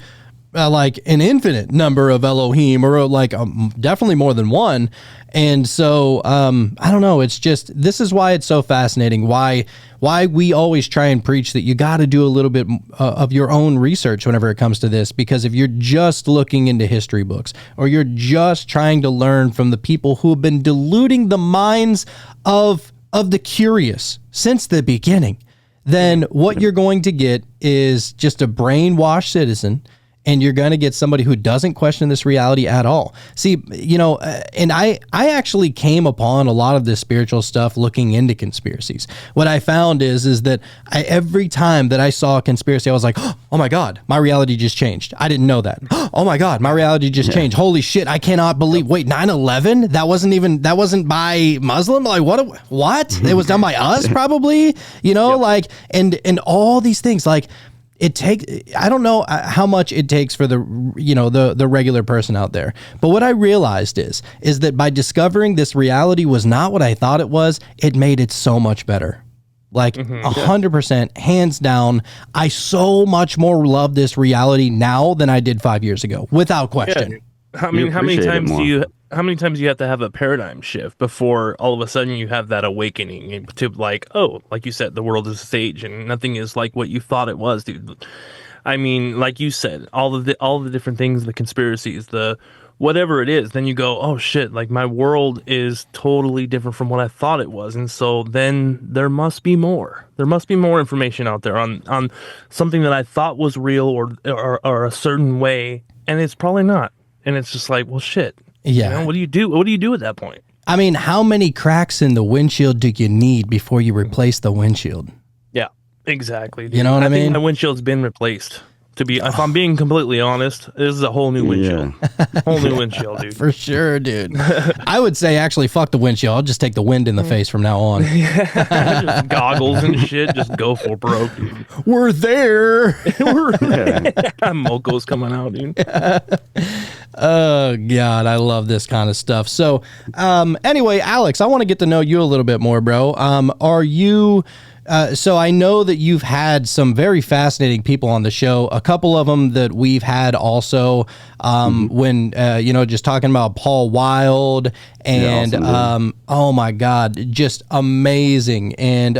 like an infinite number of Elohim, or like definitely more than one. And so I don't know, it's just, this is why it's so fascinating, why we always try and preach that you got to do a little bit of your own research whenever it comes to this, because if you're just looking into history books, or you're just trying to learn from the people who have been deluding the minds of the curious since the beginning, then what you're going to get is just a brainwashed citizen. And you're going to get somebody who doesn't question this reality at all. See, and I actually came upon a lot of this spiritual stuff looking into conspiracies. What I found is that every time that I saw a conspiracy, I was like, oh my God, my reality just changed. I didn't know that. Oh my God, my reality just changed. Holy shit, I cannot believe, wait, 9/11? That wasn't by Muslim? Like, what? It was done by us probably, like, and all these things, like, I don't know how much it takes for the regular person out there. But what I realized is that by discovering this reality was not what I thought it was, it made it so much better. Like 100%, hands down. I so much more love this reality now than I did 5 years ago, without question. Yeah. How many times do you have to have a paradigm shift before all of a sudden you have that awakening to like, oh, like you said, the world is a stage and nothing is like what you thought it was, dude. I mean, like you said, all of the different things, the conspiracies, the whatever it is, then you go, oh shit, like my world is totally different from what I thought it was. And so then there must be more. There must be more information out there on something that I thought was real or a certain way, and it's probably not. And it's just like, well, shit. Yeah. What do you do? What do you do at that point? I mean, how many cracks in the windshield do you need before you replace the windshield? Yeah, exactly. Dude. You know what I mean? Think my windshield's been replaced. If I'm being completely honest, this is a whole new windshield. Whole new windshield, dude. For sure, dude. I would say actually fuck the windshield. I'll just take the wind in the face from now on. Just goggles and shit. Just go for broke, dude. We're there. Moco's coming out, dude. Oh God, I love this kind of stuff. So, anyway, Alex, I want to get to know you a little bit more, bro. Are you? So I know that you've had some very fascinating people on the show. A couple of them that we've had also. When just talking about Paul Wilde and oh my God, just amazing. And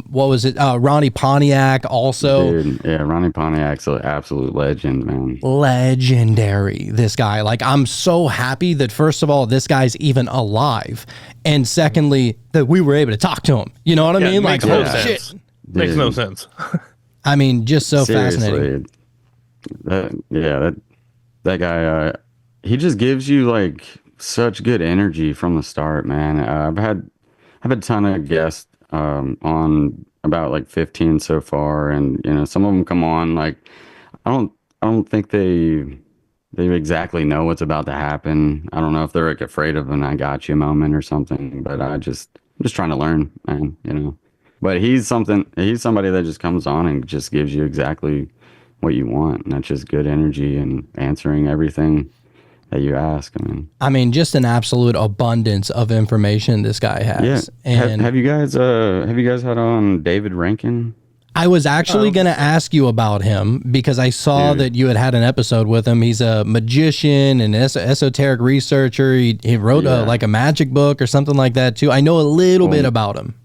what was it? Ronnie Pontiac also. Dude, yeah, Ronnie Pontiac's an absolute legend, man. Legendary, this guy. Like, I'm so happy that first of all, this guy's even alive, and secondly, that we were able to talk to him. You know what I mean? Like, no holy shit. sense. Makes no sense. I mean, just so Seriously, fascinating. That guy, he just gives you like such good energy from the start, man. I've had a ton of guests on about like 15 so far, and some of them come on like I don't think they exactly know what's about to happen. I don't know if they're like afraid of an "I got you" moment or something, but I'm just trying to learn, man. But he's somebody that just comes on and just gives you exactly what you want, and that's just good energy and answering everything that you ask. I mean, just an absolute abundance of information this guy Yeah. has. And Have you guys had on David Rankin? I was actually going to ask you about him because I saw Dude. that you had an episode with him. He's a magician and esoteric researcher. He wrote like a magic book or something like that too. I know a little bit about him.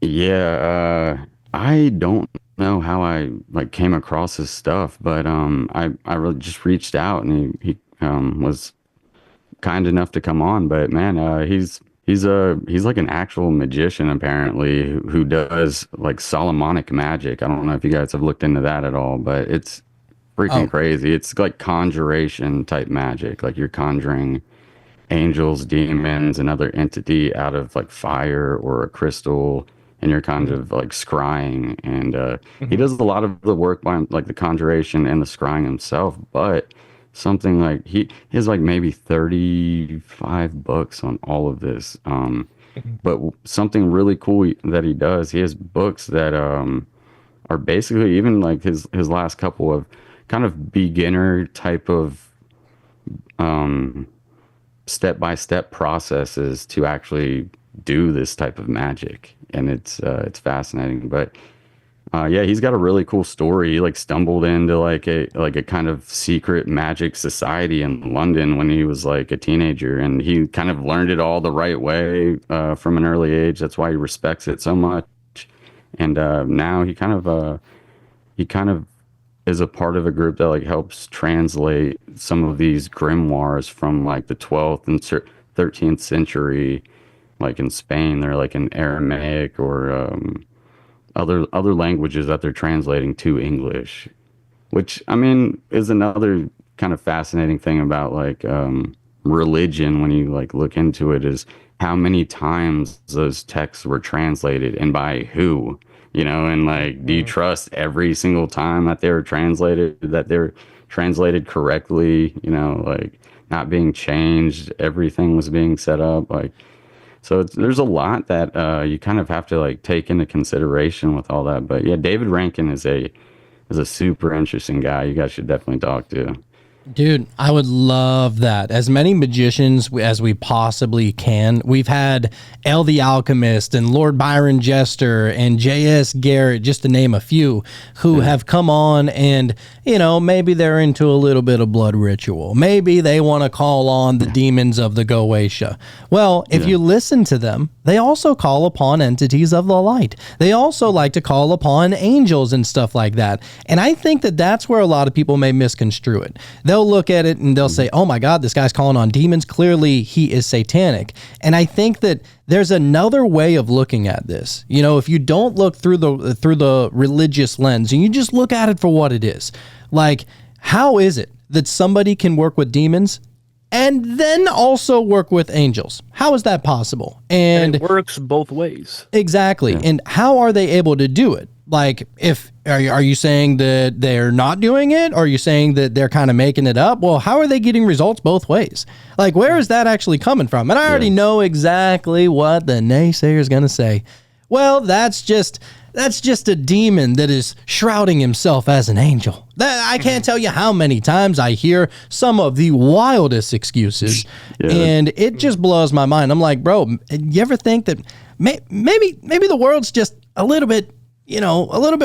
Yeah, I don't know how I like came across his stuff, but I really just reached out, and he was kind enough to come on. But man, he's like an actual magician apparently who does like Solomonic magic. I don't know if you guys have looked into that at all, but it's freaking crazy. It's like conjuration type magic, like you're conjuring angels, demons, another entity out of like fire or a crystal, and you're kind of like scrying. And he does a lot of the work by like the conjuration and the scrying himself, but something like he has like maybe 35 books on all of this. But something really cool that he does, he has books that are basically even like his last couple of kind of beginner type of step-by-step processes to actually do this type of magic, and it's fascinating. But yeah, he's got a really cool story. He like stumbled into like a kind of secret magic society in London when he was like a teenager, and he kind of learned it all the right way from an early age. That's why he respects it so much. And now he kind of is a part of a group that like helps translate some of these grimoires from like the 12th and 13th century, like in Spain. They're like in Aramaic or other languages that they're translating to English, which I mean is another kind of fascinating thing about like religion when you like look into it, is how many times those texts were translated and by who, and like do you trust every single time that they're translated correctly, like not being changed, everything was being set up like. So there's a lot that you kind of have to like take into consideration with all that. But yeah, David Rankin is a super interesting guy. You guys should definitely talk to. Dude, I would love that. As many magicians as we possibly can. We've had El the Alchemist and Lord Byron Jester and J.S. Garrett, just to name a few, who have come on and, maybe they're into a little bit of blood ritual. Maybe they want to call on the demons of the Goetia. Well, if you listen to them, they also call upon entities of the light. They also like to call upon angels and stuff like that. And I think that that's where a lot of people may misconstrue it. They'll look at it and they'll say, oh my God, this guy's calling on demons. Clearly he is satanic. And I think that there's another way of looking at this. If you don't look through the religious lens and you just look at it for what it is, like, how is it that somebody can work with demons and then also work with angels? How is that possible? And it works both ways. Exactly. Yeah. And how are they able to do it? Like, are you saying that they're not doing it? Or are you saying that they're kind of making it up? Well, how are they getting results both ways? Like, where is that actually coming from? And I already know exactly what the naysayer is going to say. Well, that's just a demon that is shrouding himself as an angel. I can't tell you how many times I hear some of the wildest excuses, and it just blows my mind. I'm like, bro, you ever think that maybe the world's just a little bit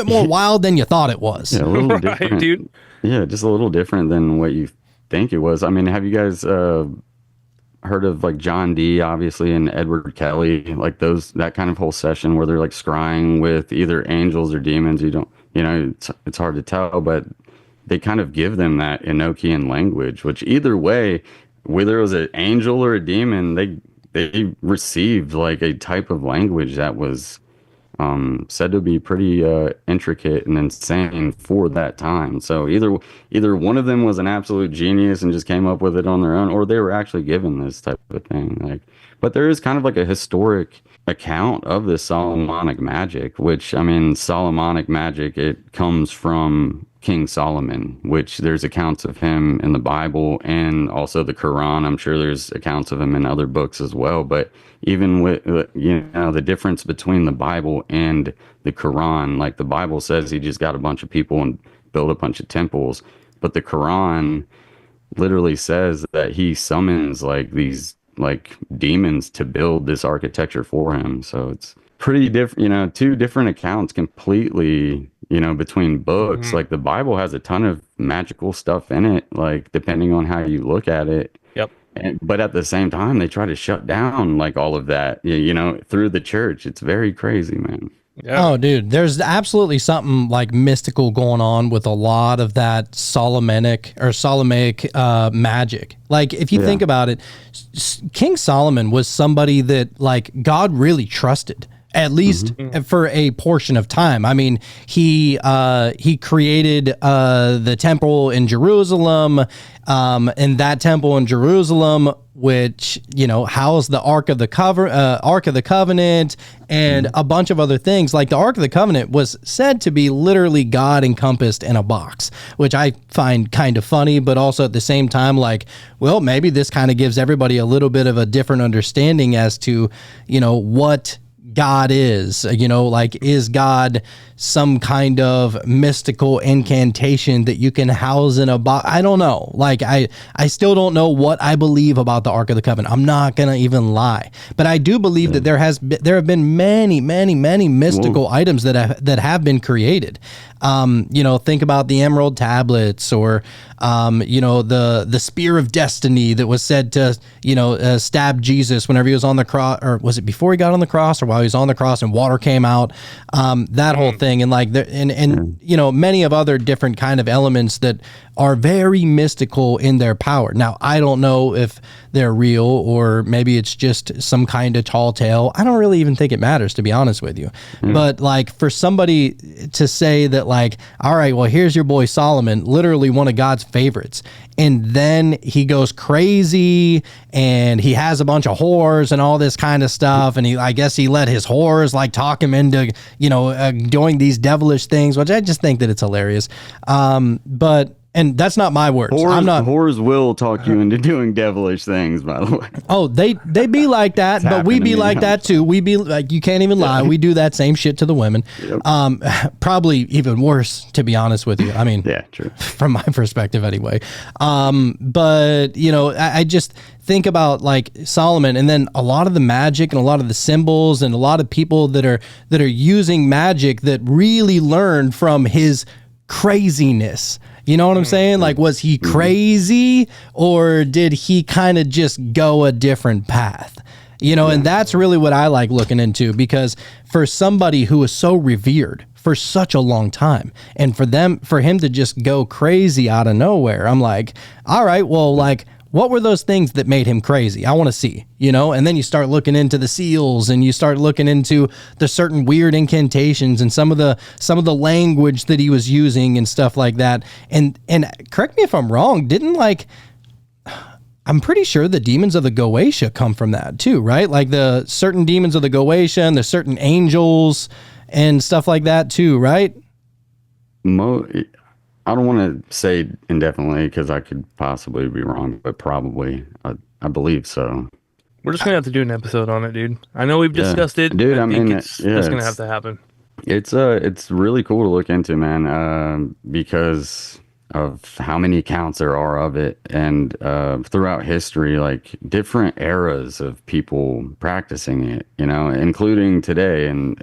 more wild than you thought it was? Yeah, a little different, right, dude. Yeah, just a little different than what you think it was. I mean, have you guys heard of like John Dee, obviously, and Edward Kelly, like that kind of whole session where they're like scrying with either angels or demons? It's hard to tell, but they kind of give them that Enochian language, which either way, whether it was an angel or a demon, they received like a type of language that was said to be pretty intricate and insane for that time. So either one of them was an absolute genius and just came up with it on their own, or they were actually given this type of thing. Like, but there is kind of like a historic account of this Solomonic magic, which, I mean, Solomonic magic, it comes from King Solomon, which there's accounts of him in the Bible and also the Quran. I'm sure there's accounts of him in other books as well. But even with, the difference between the Bible and the Quran, like the Bible says he just got a bunch of people and built a bunch of temples. But the Quran literally says that he summons like these like demons to build this architecture for him. So it's pretty different, two different accounts completely, between books. Like the Bible has a ton of magical stuff in it, like depending on how you look at it. Yep. But at the same time, they try to shut down like all of that, through the church. It's very crazy, man. Yeah. Oh, dude, there's absolutely something like mystical going on with a lot of that Solomonic magic. Like, if you think about it, King Solomon was somebody that like God really trusted, at least for a portion of time. I mean, he created the temple in Jerusalem, and that temple in Jerusalem, which housed the Ark of the Covenant, and a bunch of other things. Like the Ark of the Covenant was said to be literally God encompassed in a box, which I find kind of funny, but also at the same time, like, well, maybe this kind of gives everybody a little bit of a different understanding as to what God is, like, is God some kind of mystical incantation that you can house in a box? I don't know. Like, I still don't know what I believe about the Ark of the Covenant. I'm not going to even lie. But I do believe that there have been many, many, many mystical items that have been created. Think about the Emerald Tablets, or the Spear of Destiny that was said to stab Jesus whenever he was on the cross, or was it before he got on the cross, or while he was on the cross and water came out? That whole thing, and like many of other different kind of elements that are very mystical in their power. Now, I don't know if they're real, or maybe it's just some kind of tall tale. I don't really even think it matters, to be honest with you. But like, for somebody to say that, like, all right, well, here's your boy Solomon, literally one of God's favorites, and then he goes crazy and he has a bunch of whores and all this kind of stuff, and I guess he let his whores like talk him into doing these devilish things, which I just think that it's hilarious. And that's not my words. Whores will talk you into doing devilish things, by the way. Oh, they be like that, but we be like that too. We be like, you can't even lie. We do that same shit to the women. Yep. Probably even worse, to be honest with you. I mean, yeah, true. From my perspective anyway. But I just think about like Solomon, and then a lot of the magic and a lot of the symbols and a lot of people that are using magic that really learned from his craziness. You know what I'm saying? Like, was he crazy, or did he kind of just go a different path? And that's really what I like looking into, because for somebody who is so revered for such a long time, and for him to just go crazy out of nowhere, I'm like, all right, well, like, what were those things that made him crazy? I want to see, and then you start looking into the seals, and you start looking into the certain weird incantations and some of the language that he was using and stuff like that. And correct me if I'm wrong, I'm pretty sure the demons of the Goetia come from that too, right? Like the certain demons of the Goetia and the certain angels and stuff like that too, right? I don't want to say indefinitely, because I could possibly be wrong, but probably I believe so. We're just gonna have to do an episode on it, dude. I know we've discussed it, dude. I mean, it's gonna have to happen. It's really cool to look into, man, because of how many accounts there are of it, and throughout history, like different eras of people practicing it, including today, and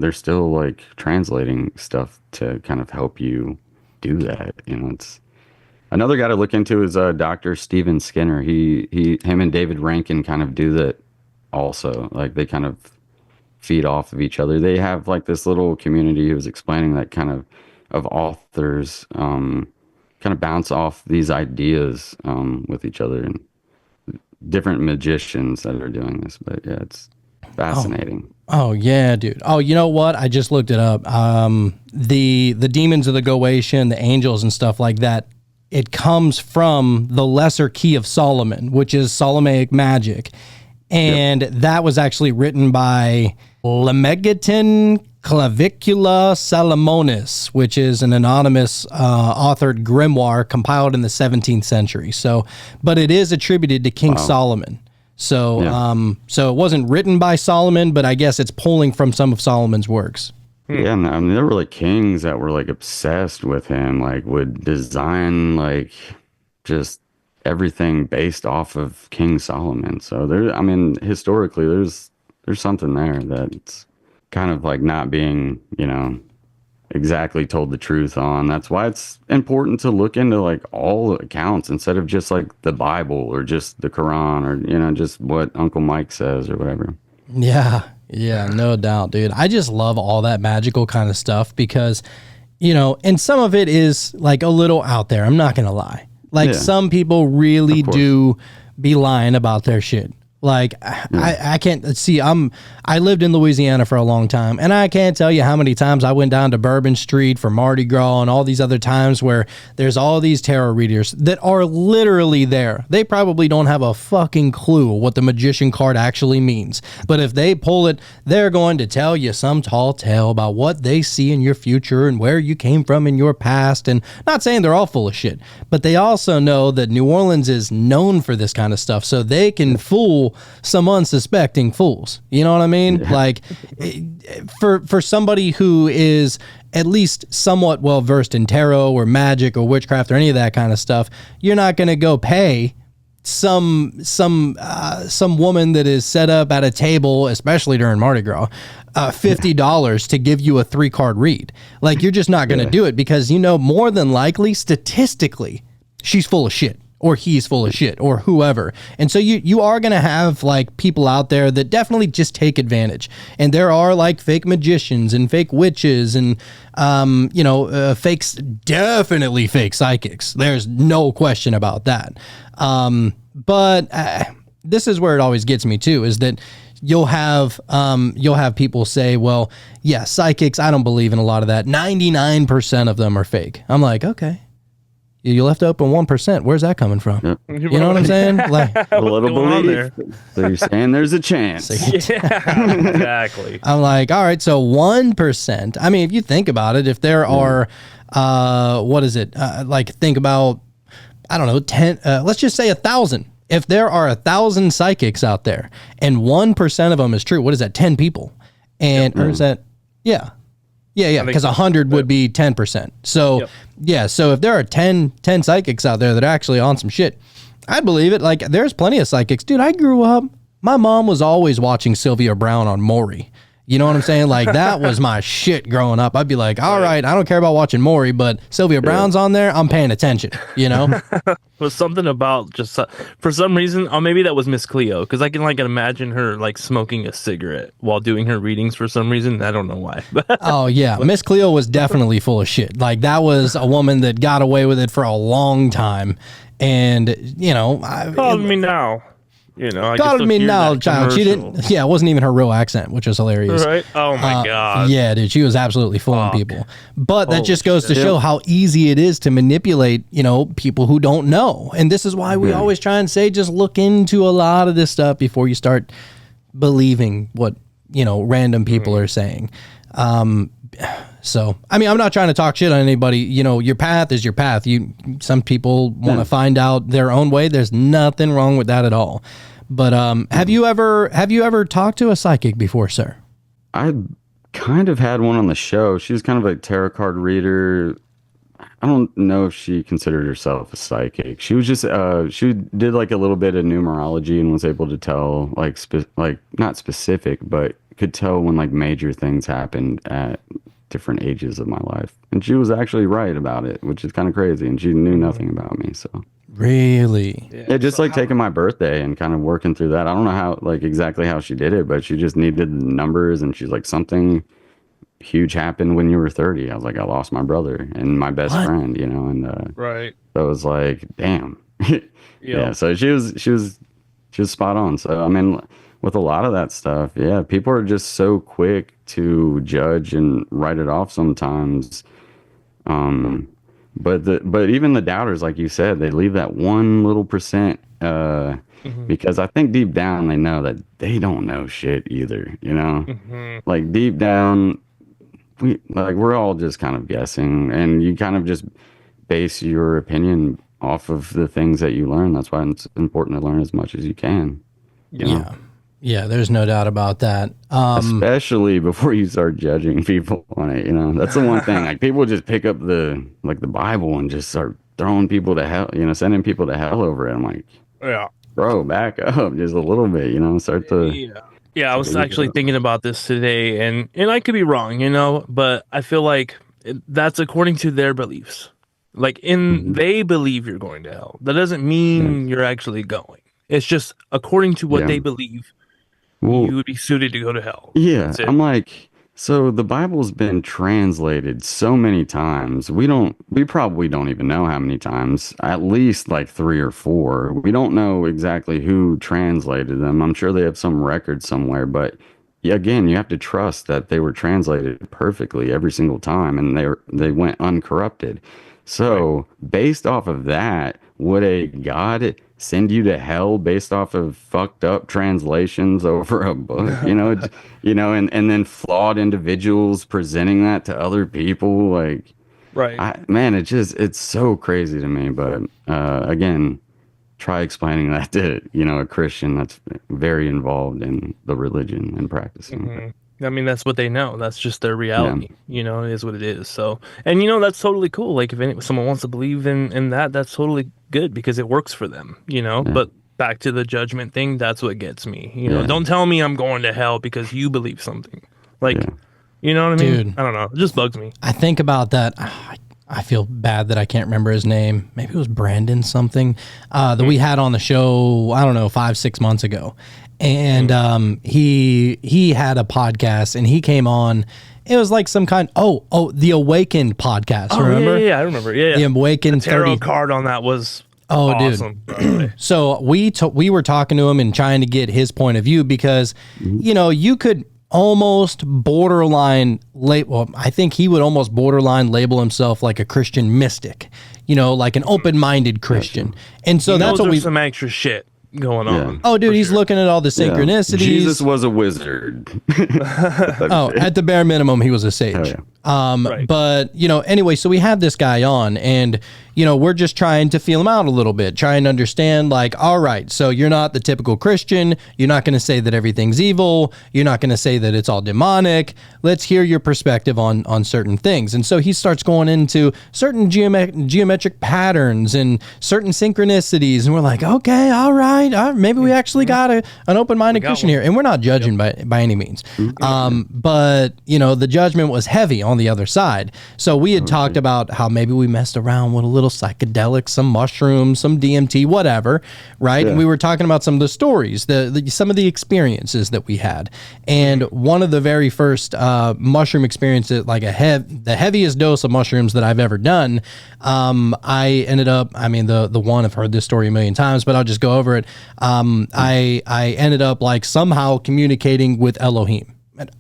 they're still like translating stuff to kind of help you do that. It's another guy to look into is Dr. Stephen Skinner. Him and David Rankin kind of do that also. Like, they kind of feed off of each other. They have like this little community who was explaining that kind of authors kind of bounce off these ideas with each other, and different magicians that are doing this. But yeah, it's fascinating. Oh yeah, dude. Oh, you know what? I just looked it up. The demons of the Goetia and the angels and stuff like that, it comes from the lesser key of Solomon, which is Solomonic magic. And that was actually written by Lemegeton Clavicula Salomonis, which is an anonymous authored grimoire compiled in the 17th century. So, but it is attributed to King Solomon. So, so it wasn't written by Solomon, but I guess it's pulling from some of Solomon's works. Yeah, and I mean, there were like kings that were like obsessed with him, like would design like just everything based off of King Solomon. So there, I mean, historically, there's something there that's kind of like not being, exactly told the truth on. That's why it's important to look into like all accounts instead of just like the Bible or just the Quran or, just what Uncle Mike says or whatever. Yeah. Yeah, no doubt, dude. I just love all that magical kind of stuff because, and some of it is like a little out there. I'm not going to lie. Like some people really do be lying about their shit. Like I can't see, I lived in Louisiana for a long time and I can't tell you how many times I went down to Bourbon Street for Mardi Gras and all these other times where there's all these tarot readers that are literally there. They probably don't have a fucking clue what the magician card actually means. But if they pull it, they're going to tell you some tall tale about what they see in your future and where you came from in your past. And not saying they're all full of shit, but they also know that New Orleans is known for this kind of stuff. So they can fool some unsuspecting fools. You know what I mean? Yeah. Like for somebody who is at least somewhat well versed in tarot or magic or witchcraft or any of that kind of stuff, you're not going to go pay some woman that is set up at a table, especially during Mardi Gras, $50 to give you a 3-card read. Like you're just not going to do it because more than likely statistically she's full of shit. Or he's full of shit, or whoever. And so you are going to have like people out there that definitely just take advantage. And there are like fake magicians and fake witches and, fakes, definitely fake psychics. There's no question about that. But this is where it always gets me too, is that you'll have people say, well, yeah, psychics, I don't believe in a lot of that. 99% of them are fake. I'm like, okay. You left open 1%. Where's that coming from? Yep. You know what I'm saying? Like a little belief. So you're saying there's a chance. Yeah, exactly. I'm like, all right, so 1%. I mean, if you think about it, if there are, think about, I don't know, 10. Let's just say 1,000. If there are 1,000 psychics out there, and 1% of them is true, what is that? 10 people, and or is that? Yeah. Yeah, because 100 would be 10%. So, so if there are 10 psychics out there that are actually on some shit, I'd believe it. Like, there's plenty of psychics. Dude, I grew up, my mom was always watching Sylvia Browne on Maury. You know what I'm saying? Like, that was my shit growing up. I'd be like, all right, I don't care about watching Maury, but Sylvia Browne's on there, I'm paying attention, Was something about just, for some reason, or maybe that was Miss Cleo, because I can like imagine her like smoking a cigarette while doing her readings for some reason. I don't know why. Oh, yeah. Miss Cleo was definitely full of shit. Like, that was a woman that got away with it for a long time. And, Call me now. I called me now, child. She didn't. Yeah, it wasn't even her real accent, which was hilarious. Right? Oh my god. Yeah, dude, she was absolutely fooling people. But that just goes to show how easy it is to manipulate, people who don't know. And this is why we always try and say, just look into a lot of this stuff before you start believing what random people are saying. So, I mean, I'm not trying to talk shit on anybody. Your path is your path. Some people want to find out their own way. There's nothing wrong with that at all. But have you ever talked to a psychic before, sir? I kind of had one on the show. She was kind of a tarot card reader. I don't know if she considered herself a psychic. She was just she did like a little bit of numerology and was able to tell like not specific, but could tell when like major things happened at different ages of my life. And she was actually right about it, which is kind of crazy. And she knew nothing about me. So really, yeah, just like taking my birthday and kind of working through that. I don't know how exactly how she did it, but she just needed the numbers. And she's like, something huge happened when you were 30. I was like, I lost my brother and my best friend, and right. So it was like, damn. Yeah. So she was spot on. So I mean, with a lot of that stuff, yeah, people are just so quick to judge and write it off sometimes. But even the doubters, like you said, they leave that one little percent, because I think deep down they know that they don't know shit either, you know? Like deep down, we're all just kind of guessing, and you kind of just base your opinion off of the things that you learn. That's why it's important to learn as much as you can. You know? Yeah, there's no doubt about that. Especially before you start judging people on it, you know. That's the one thing. Like people just pick up the Bible and just start throwing people to hell, you know, sending people to hell over it. I'm like, Yeah. bro, back up just a little bit, you know, start to Yeah, I was actually thinking about this today, and I could be wrong, you know, but I feel like that's according to their beliefs. Like they believe you're going to hell. That doesn't mean you're actually going. It's just according to what they believe, you would be suited to go to hell. Yeah, I'm like, so the Bible's been translated so many times. We probably don't even know how many times, at least like 3 or 4. We don't know exactly who translated them. I'm sure they have some record somewhere, but again, you have to trust that they were translated perfectly every single time and they went uncorrupted. So based off of that, would a God send you to hell based off of fucked up translations over a book? And then flawed individuals presenting that to other people, like, man, it's so crazy to me. But again, try explaining that to a Christian that's very involved in the religion and practicing. I mean, that's what they know. That's just their reality. It is what it is. So, and that's totally cool. Like if someone wants to believe in that, that's totally good because it works for them, but back to the judgment thing, that's what gets me. Don't tell me I'm going to hell because you believe something. Like, you know what I mean? Dude, I don't know. It just bugs me. I think about that. I feel bad that I can't remember his name. Maybe it was Brandon something that we had on the show, I don't know, 5-6 months ago. And he had a podcast and he came on. It was like some kind the Awakened podcast. Remember? Yeah, I remember. Yeah. The Awakened the tarot 30 card on that was awesome. Dude. So we were talking to him and trying to get his point of view because you could almost borderline I think he would almost borderline label himself like a Christian mystic, like an open-minded Christian. And so that's what some extra shit going on. Oh, dude, he's looking at all the synchronicities. Jesus was a wizard. At the bare minimum, he was a sage. But, anyway, so we have this guy on and, we're just trying to feel him out a little bit, trying to understand like, all right, so you're not the typical Christian. You're not going to say that everything's evil. You're not going to say that it's all demonic. Let's hear your perspective on certain things. And so he starts going into certain geometric patterns and certain synchronicities. And we're like, okay, all right, maybe we actually got an open-minded Christian here. And we're not judging by any means. But, the judgment was heavy on the other side. So we had talked about how maybe we messed around with a little psychedelic, some mushrooms, some DMT, whatever, right? And we were talking about some of the stories, some of the experiences that we had. And one of the very first mushroom experiences, like the heaviest dose of mushrooms that I've ever done, I ended up, the one, I've heard this story a million times, but I'll just go over it. I ended up like somehow communicating with Elohim.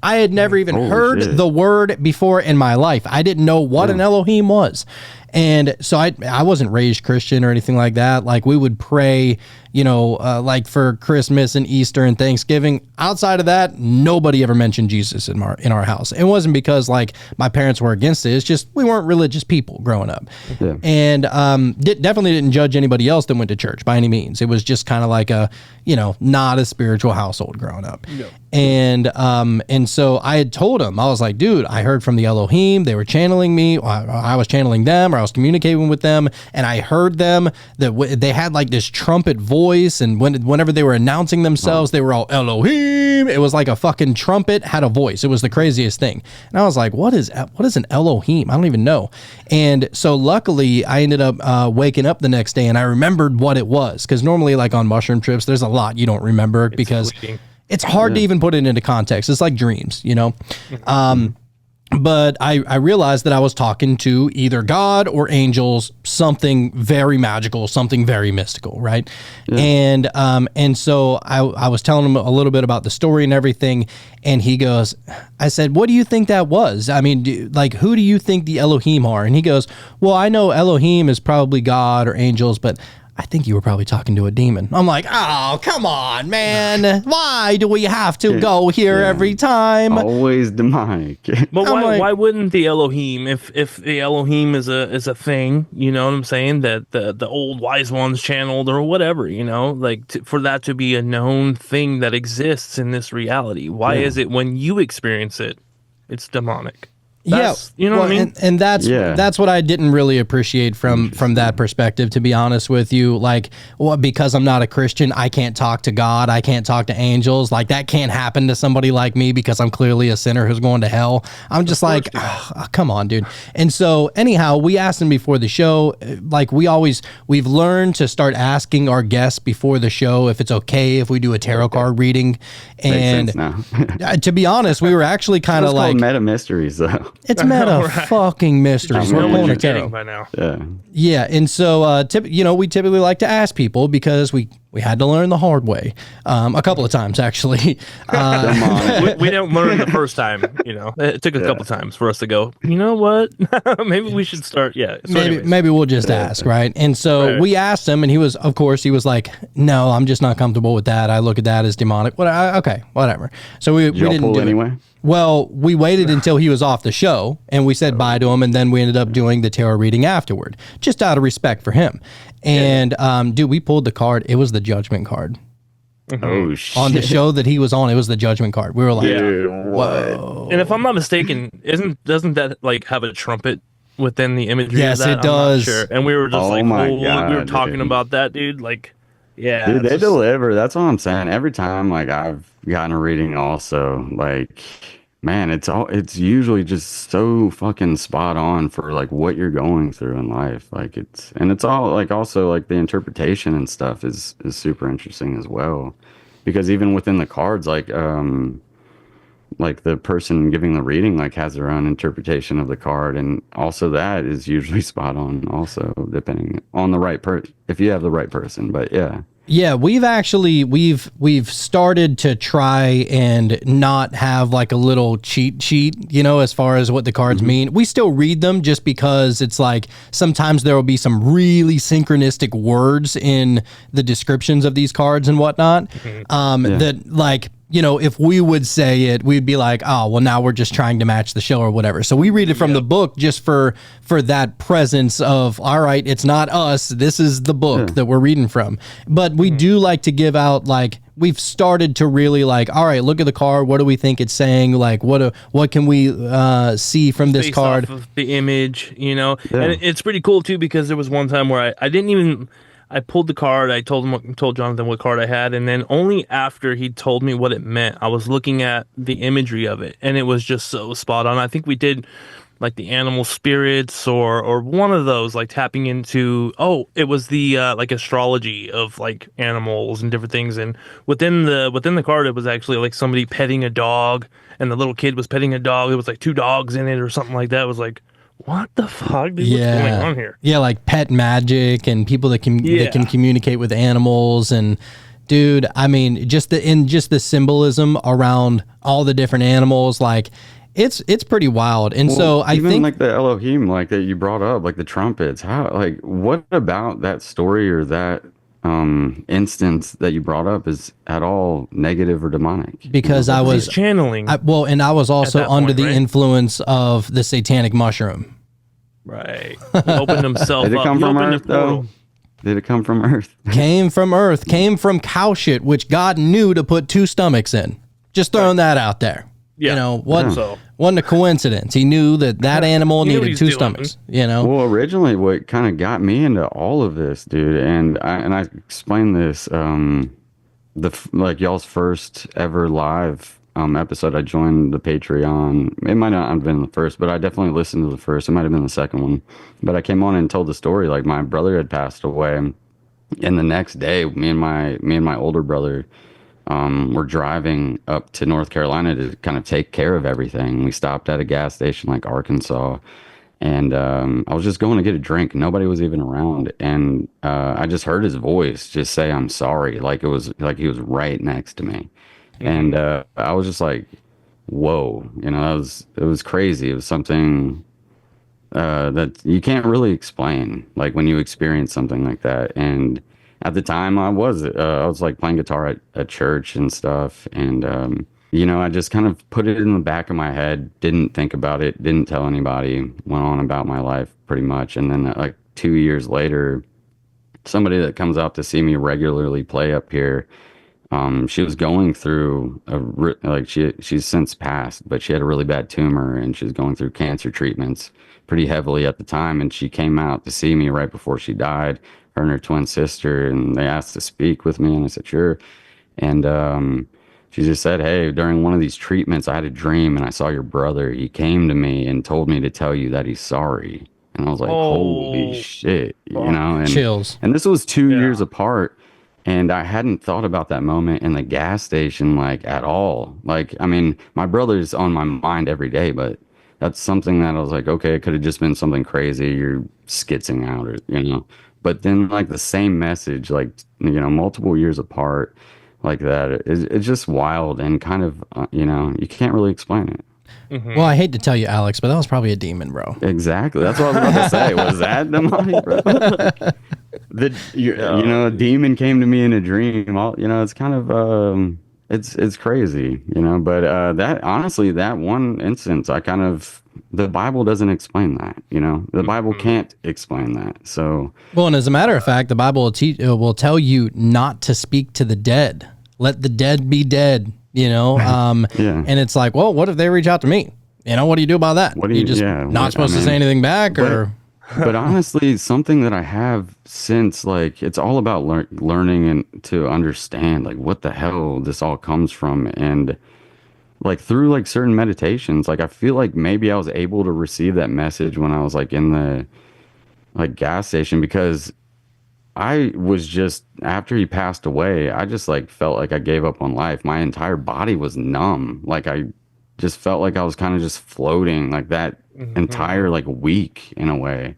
I had never even heard the word before in my life. I didn't know what an Elohim was. And so I wasn't raised Christian or anything like that. Like we would pray, like for Christmas and Easter and Thanksgiving. Outside of that, nobody ever mentioned Jesus in our house. It wasn't because like my parents were against it. It's just we weren't religious people growing up. Yeah. And definitely didn't judge anybody else that went to church by any means. It was just kind of like a, not a spiritual household growing up. Yeah. And so I had told him, I was like, dude, I heard from the Elohim. They were channeling me. I was channeling them, or I was communicating with them, and I heard them that they had like this trumpet voice, and whenever they were announcing themselves, they were all Elohim. It was like a fucking trumpet had a voice. It was the craziest thing. And I was like, what is an Elohim? I don't even know. And so luckily I ended up waking up the next day and I remembered what it was, because normally like on mushroom trips, there's a lot you don't remember because it's hard to even put it into context. It's like dreams, but I realized that I was talking to either God or angels, something very magical, something very mystical, right? And so I was telling him a little bit about the story and everything, and he goes, I said, what do you think that was? I mean, who do you think the Elohim are? And he goes, well, I know Elohim is probably God or angels, but I think you were probably talking to a demon. I'm like, oh, come on, man. Why do we have to go here every time? Always demonic. But why wouldn't the Elohim, if the Elohim is a thing, you know what I'm saying, that the old wise ones channeled or whatever, you know, for that to be a known thing that exists in this reality, why is it when you experience it, it's demonic? You know what I mean? And that's what I didn't really appreciate from that perspective, to be honest with you. Like, well, because I'm not a Christian, I can't talk to God, I can't talk to angels. Like, that can't happen to somebody like me because I'm clearly a sinner who's going to hell. I'm just like, come on, dude. And so anyhow, we asked him before the show, like we've learned to start asking our guests before the show if it's okay if we do a tarot card reading. And to be honest, we were actually kind of like meta mysteries though. It's meta fucking mysteries. We're pulling a tarot by now. Yeah, and so we typically like to ask people because we had to learn the hard way a couple of times actually. We didn't learn the first time. You know, it took a couple times for us to go, you know what? Maybe we should start. Yeah, so maybe we'll just ask, right? And so we asked him, and he was like, no, I'm just not comfortable with that. I look at that as demonic. Okay, whatever. So we didn't do anyway. Well, we waited until he was off the show, and we said bye to him, and then we ended up doing the tarot reading afterward, just out of respect for him. And, dude, we pulled the card. It was the Judgment card. Oh, shit. On the show that he was on, it was the Judgment card. We were like, whoa. And if I'm not mistaken, doesn't that, like, have a trumpet within the imagery yes, of that? it does. I'm not sure. And we were just God, we were talking about that, dude. Like, yeah. Dude, they deliver. That's what I'm saying. Every time, like, I've gotten a reading also, like... Man, it's usually just so fucking spot on for like what you're going through in life. Like it's all like also like the interpretation and stuff is super interesting as well. Because even within the cards, like the person giving the reading like has their own interpretation of the card, and also that is usually spot on also, depending on the right if you have the right person. But yeah, we've started to try and not have like a little cheat sheet, you know, as far as what the cards mean. We still read them just because it's like sometimes there will be some really synchronistic words in the descriptions of these cards and whatnot. That like, you know, if we would say it, we'd be like, oh, well, now we're just trying to match the show or whatever. So we read it from the book just for that presence of, all right, it's not us. This is the book that we're reading from. But we do like to give out, like, we've started to really like, all right, look at the card. What do we think it's saying? Like, what can we see from this card? Off of the image, you know? Yeah. And it's pretty cool, too, because there was one time where I didn't even... I pulled the card. I told Jonathan what card I had, and then only after he told me what it meant, I was looking at the imagery of it, and it was just so spot on. I think we did like the animal spirits or one of those, like tapping into. Oh, it was the like astrology of like animals and different things, and within the card, it was actually like somebody petting a dog, and the little kid was petting a dog. It was like 2 dogs in it or something like that. It was like, what the fuck, dude? What's going on here? Yeah, like pet magic and people that can communicate with animals. And dude, I mean, just the symbolism around all the different animals, like it's pretty wild. And so I think like the Elohim, like that you brought up, like the trumpets, how, like, what about that story or that instance that you brought up is at all negative or demonic? Because I was channeling. And I was also under the influence of the satanic mushroom. Right. He opened himself up. Did it come from Earth, though? Did it come from Earth? Came from Earth. Came from cow shit, which God knew to put 2 stomachs in. Just throwing that out there. Yeah. You know, wasn't a coincidence. He knew that animal needed 2 stomachs, you know? Well, originally what kind of got me into all of this, dude, and I explained this, like y'all's first ever live episode, I joined the Patreon. It might not have been the first, but I definitely listened to the first. It might have been the second one. But I came on and told the story, like my brother had passed away. And the next day, me and my older brother, we're driving up to North Carolina to kind of take care of everything. We stopped at a gas station like Arkansas, and I was just going to get a drink. Nobody was even around, and I just heard his voice just say, "I'm sorry," like it was like he was right next to me, and I was just like, "Whoa," it was crazy. It was something that you can't really explain, like when you experience something like that. And at the time, I was like playing guitar at church and stuff, and I just kind of put it in the back of my head, didn't think about it, didn't tell anybody, went on about my life pretty much. And then like 2 years later, somebody that comes out to see me regularly play up here, she was going through she's since passed, but she had a really bad tumor and she was going through cancer treatments pretty heavily at the time. And she came out to see me right before she died, her and her twin sister, and they asked to speak with me, and I said, sure. And she just said, hey, during one of these treatments, I had a dream and I saw your brother. He came to me and told me to tell you that he's sorry. And I was like, holy shit, and chills. And this was 2 years apart. And I hadn't thought about that moment in the gas station, like at all. Like, I mean, my brother's on my mind every day, but that's something that I was like, okay, it could have just been something crazy. You're skitzing out or. But then like the same message, like, multiple years apart like that, it's just wild and kind of, you can't really explain it. Mm-hmm. Well, I hate to tell you, Alex, but that was probably a demon, bro. Exactly. That's what I was about to say. Was that demonic, bro? A demon came to me in a dream. It's kind of, it's crazy, but that honestly, that one instance, the Bible doesn't explain that, the Bible can't explain that. So, well, and as a matter of fact, the Bible will tell you not to speak to the dead. Let the dead be dead, and it's like, well, what if they reach out to me? What do you do about that? What do you just not supposed to say anything back or? But honestly, something that I have since, like, it's all about learning and to understand, like, what the hell this all comes from. And, like, through, like, certain meditations, like, I feel like maybe I was able to receive that message when I was, like, in the, like, gas station, because I was just, after he passed away, I just, like, felt like I gave up on life. My entire body was numb. Like, I just felt like I was kind of just floating, like, that entire like week in a way.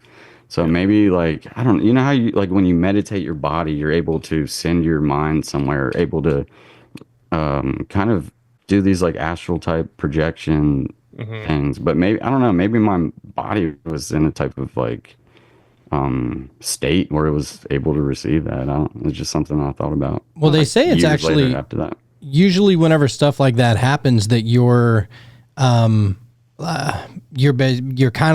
So maybe like, I don't, how you, like when you meditate your body, you're able to send your mind somewhere, able to kind of do these like astral type projection things. But maybe, I don't know, maybe my body was in a type of like state where it was able to receive that. It's just something I thought about. Well, they say it's actually after that. Usually whenever stuff like that happens, that you're kind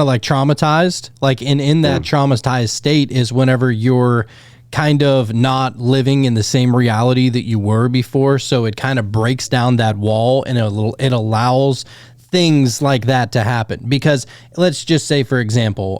of like traumatized, like in that traumatized state is whenever you're kind of not living in the same reality that you were before. So it kind of breaks down that wall and it allows things like that to happen. Because let's just say, for example,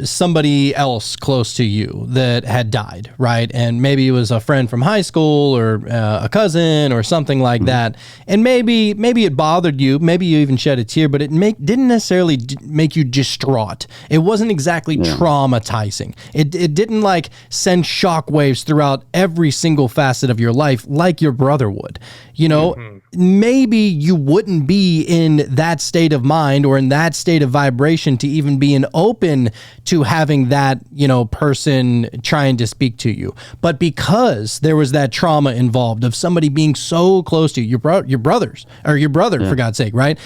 somebody else close to you that had died, right? And maybe it was a friend from high school or a cousin or something like that. And maybe it bothered you. Maybe you even shed a tear, but it didn't necessarily make you distraught. It wasn't exactly traumatizing. It didn't like send shockwaves throughout every single facet of your life like your brother would. Maybe you wouldn't be in that state of mind or in that state of vibration to even be open to having that, person trying to speak to you. But because there was that trauma involved of somebody being so close to you, your brother, for God's sake, right?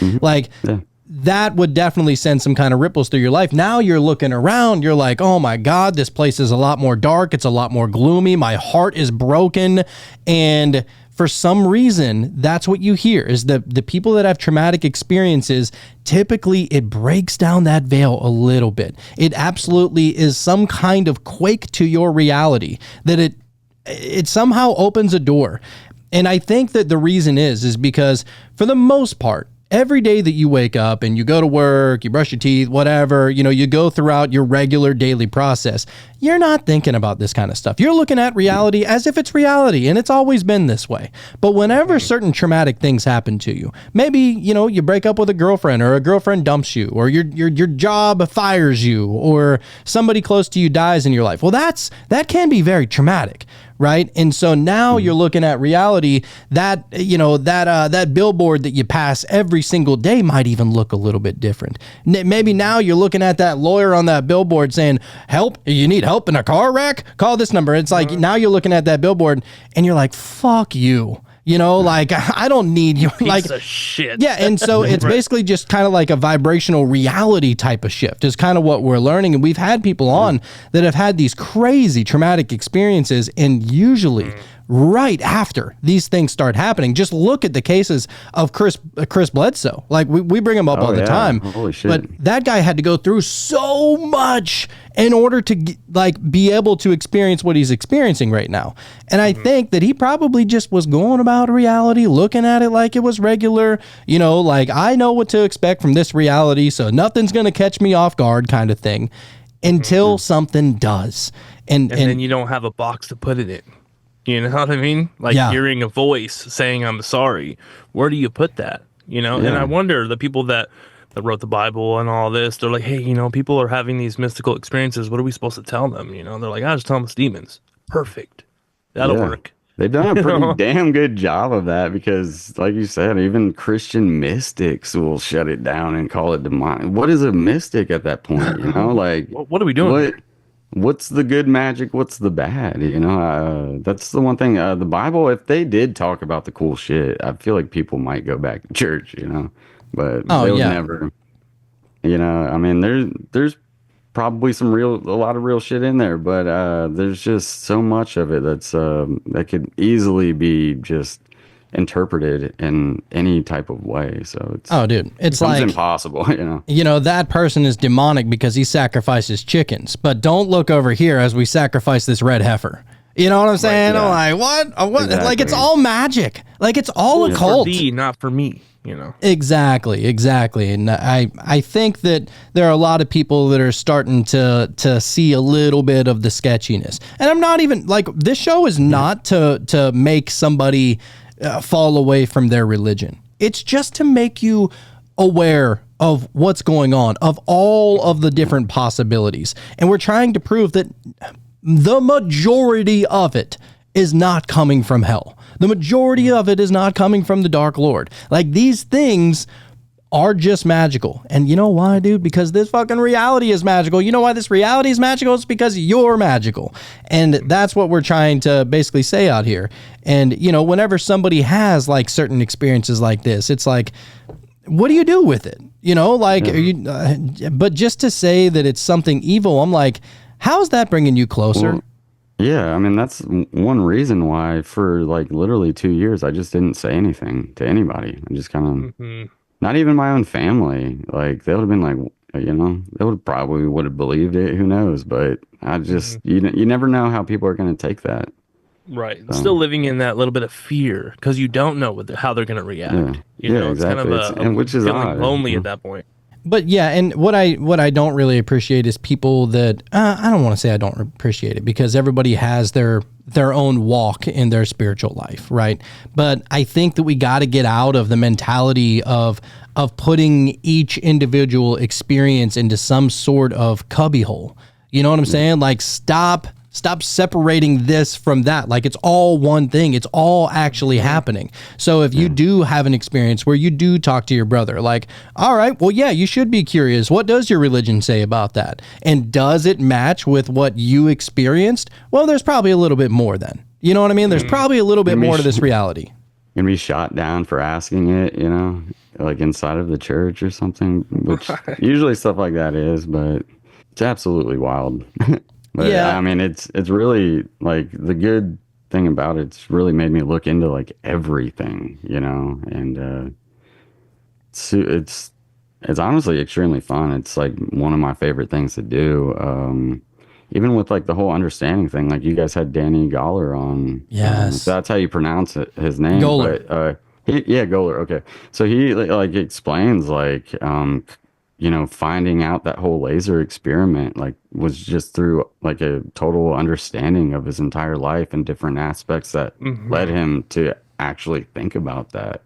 That would definitely send some kind of ripples through your life. Now you're looking around, you're like, oh my God, this place is a lot more dark. It's a lot more gloomy. My heart is broken. And for some reason, that's what you hear is the people that have traumatic experiences, typically it breaks down that veil a little bit. It absolutely is some kind of quake to your reality that it somehow opens a door. And I think that the reason is because for the most part, every day that you wake up and you go to work, you brush your teeth, whatever, you go throughout your regular daily process, you're not thinking about this kind of stuff. You're looking at reality as if it's reality, and it's always been this way. But whenever certain traumatic things happen to you, maybe, you break up with a girlfriend or a girlfriend dumps you or your job fires you or somebody close to you dies in your life. Well, that can be very traumatic, right? And so now you're looking at reality that, that billboard that you pass every single day might even look a little bit different. Maybe now you're looking at that lawyer on that billboard saying, help, you need help in a car wreck? Call this number. It's like now you're looking at that billboard and you're like, fuck you. Like, I don't need you. Piece of shit. Yeah, and so it's basically just kind of like a vibrational reality type of shift is kind of what we're learning. And we've had people on that have had these crazy traumatic experiences, and usually right after these things start happening, just look at the cases of Chris Bledsoe. Like, we bring him up all the time. Holy shit. But that guy had to go through so much in order to be able to experience what he's experiencing right now. And I think that he probably just was going about reality, looking at it like it was regular, like, I know what to expect from this reality, so nothing's going to catch me off guard kind of thing, until something does. And then you don't have a box to put it in. You know what I mean? Like hearing a voice saying, I'm sorry. Where do you put that? And I wonder, the people that wrote the Bible and all this, they're like, hey, people are having these mystical experiences. What are we supposed to tell them? They're like, I just tell them it's demons. Perfect. That'll work. They've done a pretty damn good job of that because, like you said, even Christian mystics will shut it down and call it demonic. What is a mystic at that point? Like, what are we doing? What's the good magic? What's the bad? That's the one thing. The Bible, if they did talk about the cool shit, I feel like people might go back to church, but they would never, I mean, there's probably a lot of real shit in there, but there's just so much of it that could easily be just interpreted in any type of way. So it's like impossible. That person is demonic because he sacrifices chickens, but don't look over here as we sacrifice this red heifer. You know what I'm saying? Right, I'm like, what? Exactly. Like, it's all magic. Like, it's all occult. For thee, not for me. Exactly. And I think that there are a lot of people that are starting to see a little bit of the sketchiness. And I'm not even like, this show is not to make somebody fall away from their religion. It's just to make you aware of what's going on, of all of the different possibilities. And we're trying to prove that the majority of it is not coming from hell. The majority of it is not coming from the Dark Lord. Like, these things are just magical. And you know why, dude? Because this fucking reality is magical. You know why this reality is magical? It's because you're magical. And that's what we're trying to basically say out here. And, whenever somebody has like certain experiences like this, it's like, what do you do with it? Are you, but just to say that it's something evil, I'm like, how's that bringing you closer? Well, yeah, I mean, that's one reason why for like literally 2 years, I just didn't say anything to anybody. I just kind of, not even my own family. Like, they would have been like, they would have believed it. Who knows? But I just, you never know how people are going to take that. Right. So. Still living in that little bit of fear because you don't know how they're going to react. Exactly. It's kind of which is feeling odd. lonely at that point. But yeah, and what I don't really appreciate is people that I don't want to say I don't appreciate it, because everybody has their own walk in their spiritual life, right? But I think that we got to get out of the mentality of putting each individual experience into some sort of cubbyhole. You know what I'm saying? Like, stop separating this from that. Like, it's all one thing. It's all actually happening. So if you do have an experience where you do talk to your brother, like, all right, well, yeah, you should be curious. What does your religion say about that? And does it match with what you experienced? Well, there's probably a little bit more then. You know what I mean? There's probably a little bit more to this reality. Gonna be shot down for asking it, like inside of the church or something, which usually stuff like that is, but it's absolutely wild. But yeah, I mean, it's really like the good thing about it's really made me look into like everything, and it's honestly extremely fun. It's like one of my favorite things to do. Even with like the whole understanding thing, like you guys had Danny Goller on. Yes, so that's how you pronounce it, his name. Goller. But, Goller. Okay, so he like explains like finding out that whole laser experiment like was just through like a total understanding of his entire life and different aspects that led him to actually think about that.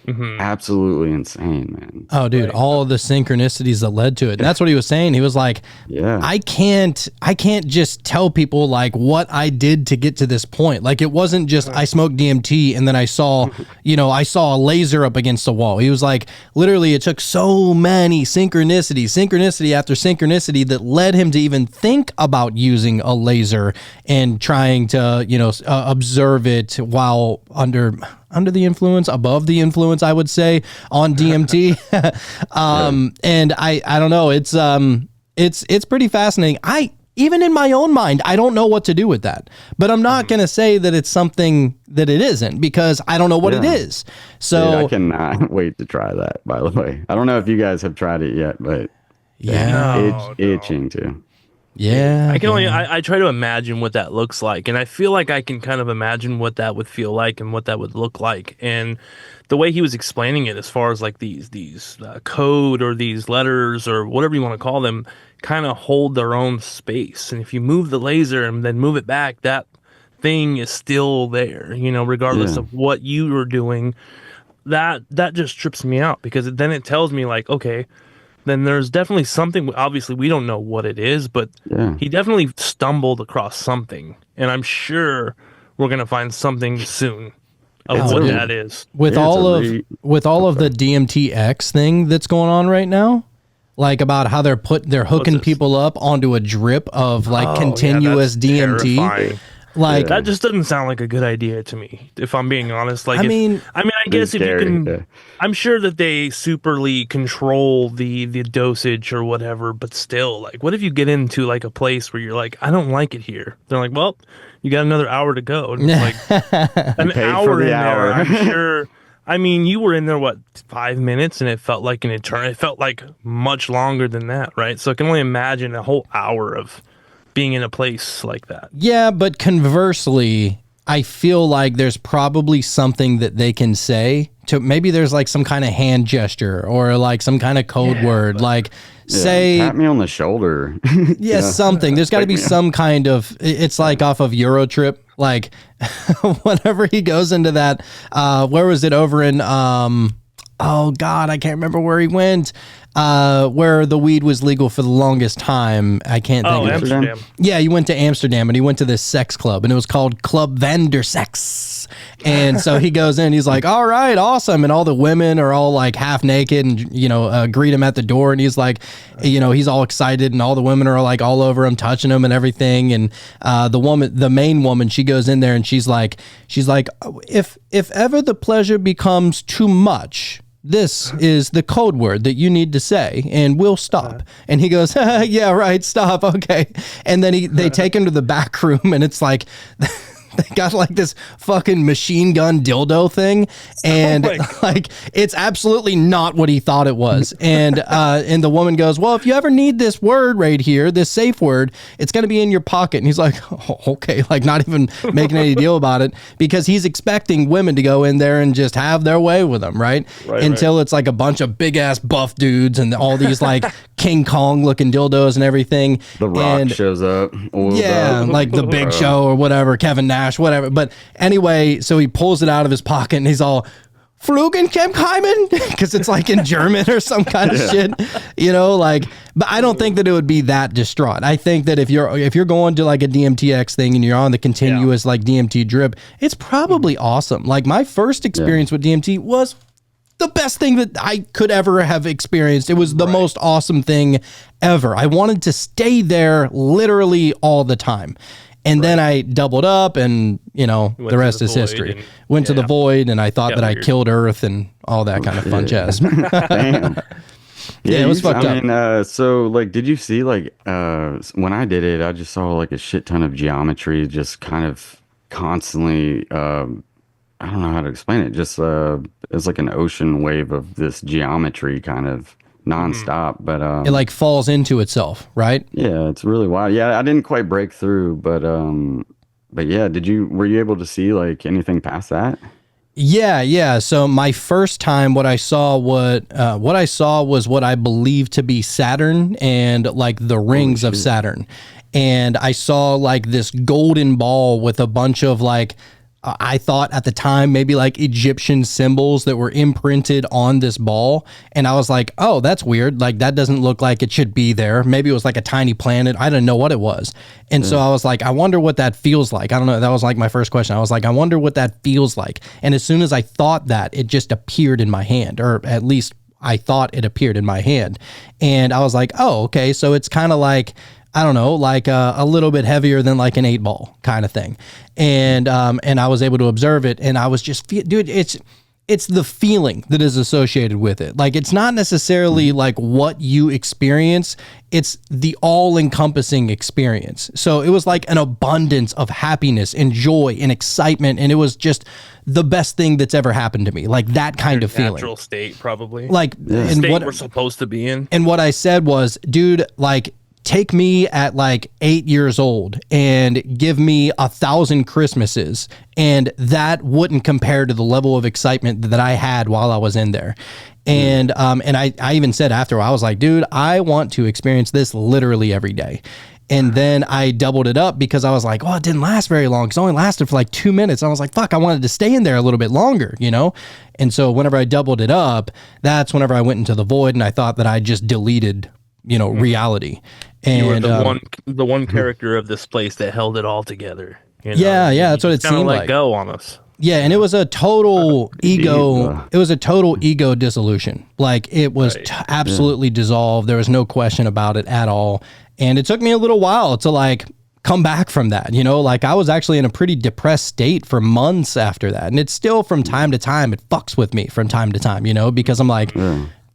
absolutely insane, man. Oh, dude, all of the synchronicities that led to it. And that's what he was saying. He was like, Yeah. I can't just tell people like what I did to get to this point. Like it wasn't just I smoked DMT and then I saw, I saw a laser up against the wall. He was like, literally, it took so many synchronicity after synchronicity that led him to even think about using a laser and trying to, observe it while under the influence, above the influence, I would say, on DMT. And I don't know. It's pretty fascinating. Even in my own mind, I don't know what to do with that, but I'm not going to say that it's something that it isn't because I don't know what it is. So Dude, I cannot wait to try that, by the way. I don't know if you guys have tried it yet, but itching to. Yeah. I can only I try to imagine what that looks like, and I feel like I can kind of imagine what that would feel like and what that would look like. And the way he was explaining it, as far as like these code or these letters or whatever you want to call them, kind of hold their own space. And if you move the laser and then move it back, that thing is still there, regardless of what you are doing. That just trips me out because then it tells me like, okay, then there's definitely something. Obviously, we don't know what it is, but he definitely stumbled across something, and I'm sure we're gonna find something soon of what that is. With all of the DMTX thing that's going on right now, like about how they're hooking people up onto a drip of like continuous DMT. Terrifying. Like that just doesn't sound like a good idea to me, if I'm being honest. Like, I guess if you scary, can, I'm sure that they superly control the dosage or whatever, but still, like, what if you get into like a place where you're like, I don't like it here? They're like, well, you got another hour to go. And it's like an hour in there, I'm sure. I mean, you were in there, 5 minutes, and it felt like an eternity. It felt like much longer than that, right? So I can only imagine a whole hour of being in a place like that. Yeah, but conversely, I feel like there's probably something that they can say to maybe there's like some kind of hand gesture or like some kind of code word, like say pat me on the shoulder. Something. There's got to be some kind of, it's like off of Eurotrip, like whenever he goes into that, where was it over in, oh God, I can't remember where he went. Where the weed was legal for the longest time. I can't think of Amsterdam. it. Yeah, he went to Amsterdam and he went to this sex club and it was called Club Van der Sex. And so he goes in, he's like, all right, awesome. And all the women are all like half naked and, greet him at the door. And he's like, he's all excited and all the women are like all over him, touching him and everything. And the main woman, she goes in there and she's like, if ever the pleasure becomes too much, this is the code word that you need to say and we'll stop. And he goes, yeah, right, stop. Okay. And then they take him to the back room and it's like, they got like this fucking machine gun dildo thing. And like, it's absolutely not what he thought it was. And the woman goes, well, if you ever need this word right here, this safe word, it's going to be in your pocket. And he's like, oh, okay. Like not even making any deal about it because he's expecting women to go in there and just have their way with him. Right. Until it's like a bunch of big ass buff dudes and all these like King Kong looking dildos and everything. The Rock shows up. Like the Big Show or whatever, Kevin Nash, whatever. But anyway, so he pulls it out of his pocket and he's all Flugenkempheimen because it's like in German or some kind of shit, but I don't think that it would be that distraught. I think that if you're going to like a DMTX thing and you're on the continuous like DMT drip, it's probably awesome. Like my first experience with DMT was the best thing that I could ever have experienced. It was the most awesome thing ever. I wanted to stay there literally all the time. And then I doubled up and, the rest is history. Went to the void and I thought that I killed Earth and all that kind of fun jazz. Damn. Yeah, it was fucked up. So like, did you see like, when I did it, I just saw like a shit ton of geometry just kind of constantly, I don't know how to explain it. Just, it's like an ocean wave of this geometry kind of nonstop, but it like falls into itself, right? Yeah, it's really wild. Yeah, I didn't quite break through, but yeah, were you able to see like anything past that? Yeah. So my first time, what I saw was what I believe to be Saturn and like the rings of Saturn, and I saw like this golden ball with a bunch of like I thought at the time maybe like Egyptian symbols that were imprinted on this ball. And I was like, oh, that's weird. Like that doesn't look like it should be there. Maybe it was like a tiny planet. I didn't know what it was. And so I was like, I wonder what that feels like. I don't know. That was like my first question. I was like, I wonder what that feels like. And as soon as I thought that, it just appeared in my hand, or at least I thought it appeared in my hand. And I was like, oh, okay. So it's kind of like, I don't know, like a little bit heavier than like an 8-ball kind of thing. And I was able to observe it, and I was just, dude, it's the feeling that is associated with it. Like, it's not necessarily like what you experience. It's the all-encompassing experience. So it was like an abundance of happiness and joy and excitement. And it was just the best thing that's ever happened to me. Like that kind of feeling. Natural state, probably. Like, the and state what we're supposed to be in. And what I said was, dude, like, take me at like 8 years old and give me 1,000 Christmases, and that wouldn't compare to the level of excitement that I had while I was in there. And I even said after, I was like, dude, I want to experience this literally every day. And then I doubled it up because I was like, oh, it didn't last very long. It's only lasted for like 2 minutes. And I was like, fuck, I wanted to stay in there a little bit longer, you know? And so whenever I doubled it up, that's whenever I went into the void, and I thought that I just deleted, you know, reality. And you were the one character of this place that held it all together. You know? Yeah, that's what it seemed like. Let go on us. Yeah, and it was a total ego. It was a total ego dissolution. Like it was absolutely dissolved. There was no question about it at all. And it took me a little while to like come back from that. You know, like I was actually in a pretty depressed state for months after that. And it's still from time to time, it fucks with me from time to time, you know, because I'm like,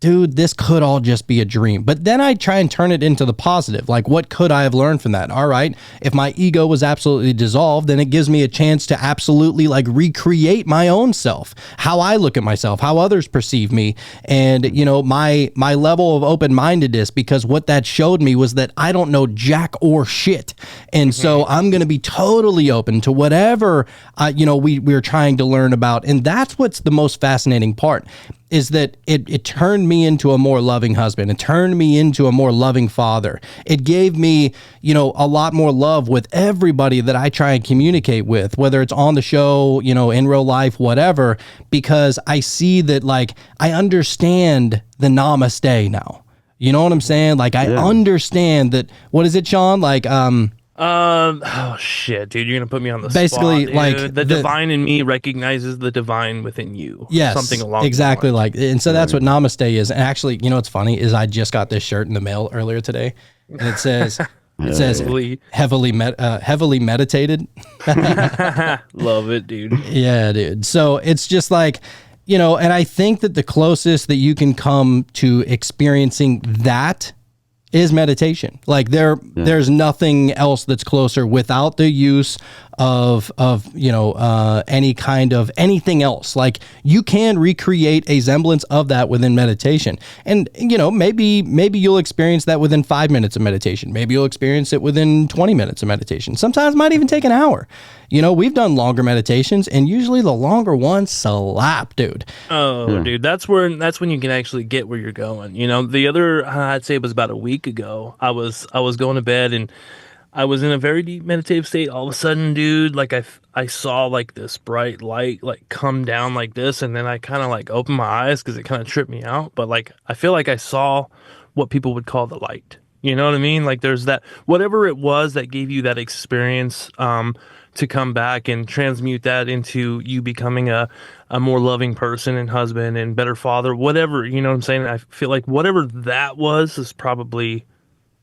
dude, this could all just be a dream. But then I try and turn it into the positive. Like, what could I have learned from that? All right, if my ego was absolutely dissolved, then it gives me a chance to absolutely like recreate my own self, how I look at myself, how others perceive me, and you know, my level of open-mindedness. Because what that showed me was that I don't know jack or shit, and so I'm going to be totally open to whatever you know we're trying to learn about. And that's what's the most fascinating part, is that it turned me into a more loving husband. It turned me into a more loving father. It gave me, you know, a lot more love with everybody that I try and communicate with, whether it's on the show, you know, in real life, whatever, because I see that, like, I understand the namaste now. You know what I'm saying? Like, I understand that, what is it, Sean? Like, oh shit, dude, you're gonna put me on the basically spot, like the divine in me recognizes the divine within you. Yes, something along exactly those lines. like. And so that's what namaste is. And actually, you know what's funny is I just got this shirt in the mail earlier today, and it says heavily meditated. Love it, dude. Yeah, dude. So it's just like, you know, and I think that the closest that you can come to experiencing that is meditation. Like there's nothing else that's closer without the use of you know any kind of anything else. Like you can recreate a semblance of that within meditation, and you know maybe you'll experience that within 5 minutes of meditation. Maybe you'll experience it within 20 minutes of meditation. Sometimes it might even take an hour. You know, we've done longer meditations, and usually the longer ones slap, dude. Oh, dude, that's when you can actually get where you're going. You know, the other I'd say it was about a week ago. I was going to bed, and I was in a very deep meditative state. All of a sudden, dude, like I saw like this bright light like come down like this, and then I kind of like opened my eyes because it kind of tripped me out. But like I feel like I saw what people would call the light. You know what I mean? Like there's that, whatever it was that gave you that experience, to come back and transmute that into you becoming a more loving person and husband and better father, whatever, you know what I'm saying? I feel like whatever that was is probably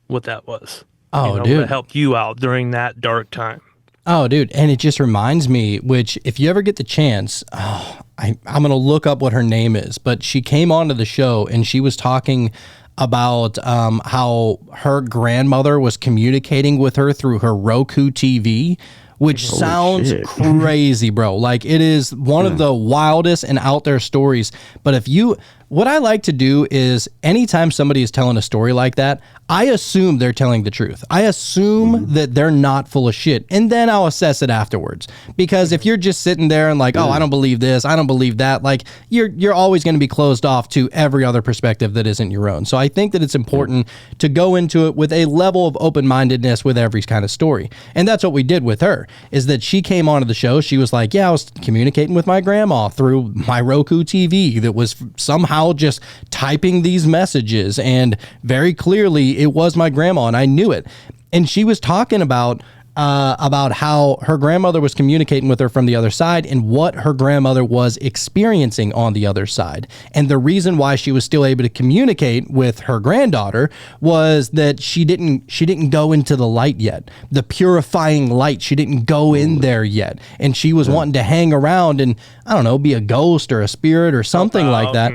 what that was. Oh, you know, dude. that helped you out during that dark time. Oh, dude. And it just reminds me, which if you ever get the chance, I'm going to look up what her name is, but she came onto the show and she was talking about how her grandmother was communicating with her through her Roku TV, which sounds crazy, bro. Like it is one of the wildest and out there stories. But if you, what I like to do is anytime somebody is telling a story like that, I assume they're telling the truth. I assume that they're not full of shit, and then I'll assess it afterwards. Because if you're just sitting there and like, oh, I don't believe this, I don't believe that, like you're always going to be closed off to every other perspective that isn't your own. So I think that it's important to go into it with a level of open-mindedness with every kind of story. And that's what we did with her, is that she came onto the show. She was like, yeah, I was communicating with my grandma through my Roku TV that was somehow just typing these messages, and very clearly it was my grandma, and I knew it. And she was talking about how her grandmother was communicating with her from the other side and what her grandmother was experiencing on the other side. And the reason why she was still able to communicate with her granddaughter was that she didn't go into the light yet. The purifying light, she didn't go in there yet. And she was wanting to hang around and, I don't know, be a ghost or a spirit or something like that,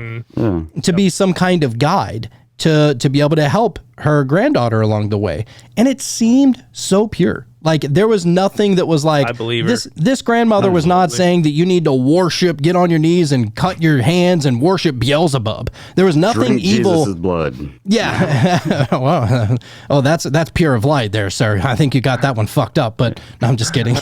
to be some kind of guide to be able to help her granddaughter along the way. And it seemed so pure. Like there was nothing that was like, I believe her. This grandmother was not saying that you need to worship, get on your knees and cut your hands and worship Beelzebub. There was nothing Drink evil. Jesus' blood. Yeah. Well, oh, that's pure of light there, sir. I think you got that one fucked up, but no, I'm just kidding.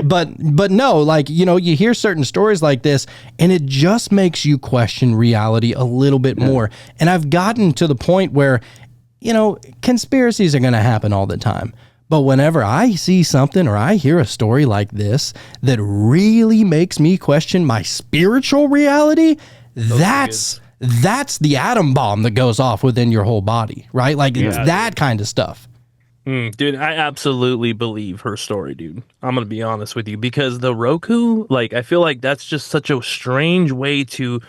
but no, like, you know, you hear certain stories like this and it just makes you question reality a little bit more. And I've gotten to the point where, you know, conspiracies are going to happen all the time. But whenever I see something or I hear a story like this that really makes me question my spiritual reality, that's the atom bomb that goes off within your whole body, right? Like it's that kind of stuff. Dude, I absolutely believe her story, dude. I'm going to be honest with you, because the Roku, like, I feel like that's just such a strange way to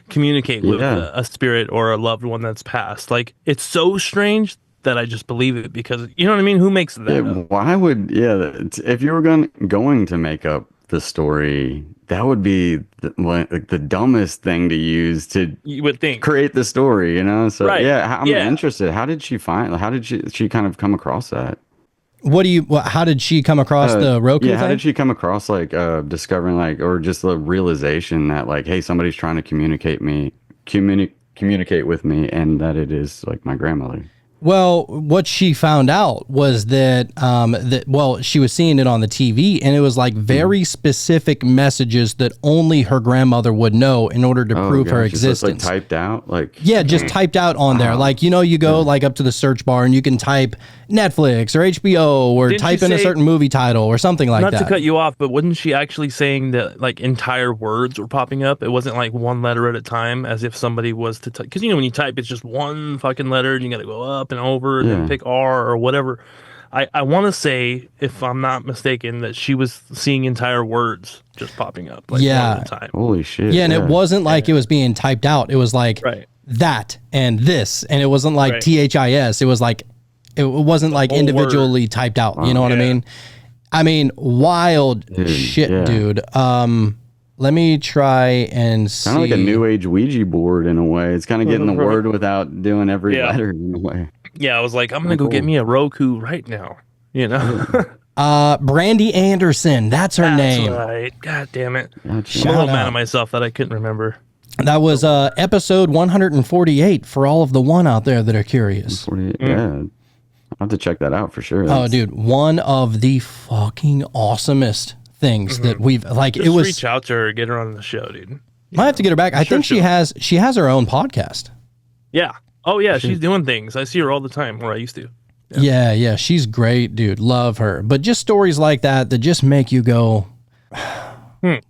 communicate with a spirit or a loved one that's passed. Like, it's so strange that I just believe it, because, you know what I mean? Who makes that up? Why would, if you were going to make up the story, that would be the dumbest thing to use to, you would think, create the story, you know? So right. I'm interested. How did she she kind of come across that? How did she come across the Roku thing? How did she come across like discovering like, or just the realization that like, hey, somebody's trying to communicate with me, and that it is like my grandmother? Well, what she found out was that, she was seeing it on the TV, and it was like very specific messages that only her grandmother would know in order to prove her existence. Just like typed out, like just typed out on there. Like, you know, you go like up to the search bar and you can type Netflix or HBO or type in a certain movie title or something like that. Not to cut you off, but wasn't she actually saying that like entire words were popping up? It wasn't like one letter at a time, as if somebody was to type. Because, you know, when you type, it's just one fucking letter and you got to go up and over and then pick R or whatever. I want to say, if I'm not mistaken, that she was seeing entire words just popping up like one at a time. Holy shit. Yeah, and it wasn't like it was being typed out. It was like that and this, and it wasn't like THIS. It was like, it wasn't like individually typed out. You know what I mean? I mean, wild shit, dude. Let me try and see. Kind of like a new age Ouija board in a way. It's kind of getting the word without doing every letter in a way. Yeah, I was like, I'm going to go get me a Roku right now, you know? Brandy Anderson. That's her name. That's right. God damn it. Gotcha. I'm a little mad at myself that I couldn't remember. That was episode 148 for all of the one out there that are curious. Yeah. I'll have to check that out for sure. Oh, dude. One of the fucking awesomest things that we've like. Just it was reach out to her, get her on the show, dude. Might have to get her back. I think she has her own podcast. Yeah. Oh yeah, she's doing things. I see her all the time where I used to. Yeah, she's great, dude. Love her. But just stories like that just make you go,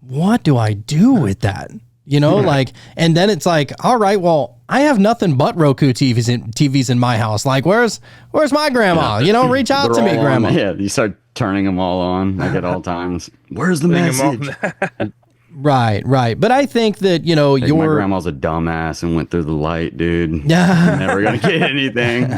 what do I do with that? You know, like, and then it's like, all right, well, I have nothing but Roku TVs in my house. Like, where's my grandma? You know, reach out to me, grandma. Yeah, you start turning them all on like at all times. Where's the message? Right. But I think that, you know, my grandma's a dumbass and went through the light, dude. Yeah. Never gonna get anything.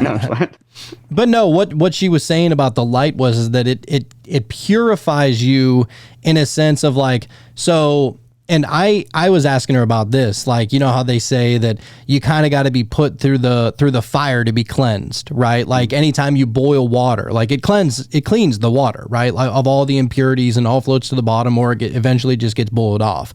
But no, what she was saying about the light was that it purifies you in a sense of like, so. And I was asking her about this, like, you know how they say that you kind of got to be put through the fire to be cleansed, right? Like anytime you boil water, like it cleans the water, right? Like of all the impurities and all floats to the bottom, or it eventually just gets boiled off.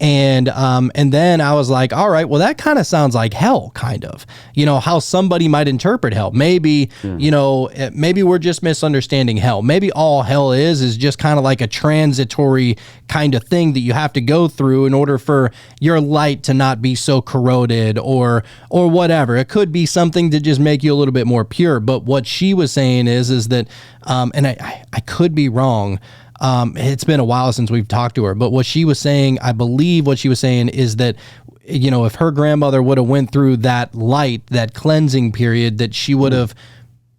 And then I was like, all right, well, that kind of sounds like hell, kind of, how somebody might interpret hell. Maybe, maybe we're just misunderstanding hell. Maybe all hell is just kind of like a transitory kind of thing that you have to go through in order for your light to not be so corroded or whatever. It could be something to just make you a little bit more pure. But what she was saying is that, and I could be wrong. It's been a while since we've talked to her, but what she was saying, I believe what she was saying is that, if her grandmother would have went through that light, that cleansing period, that she would have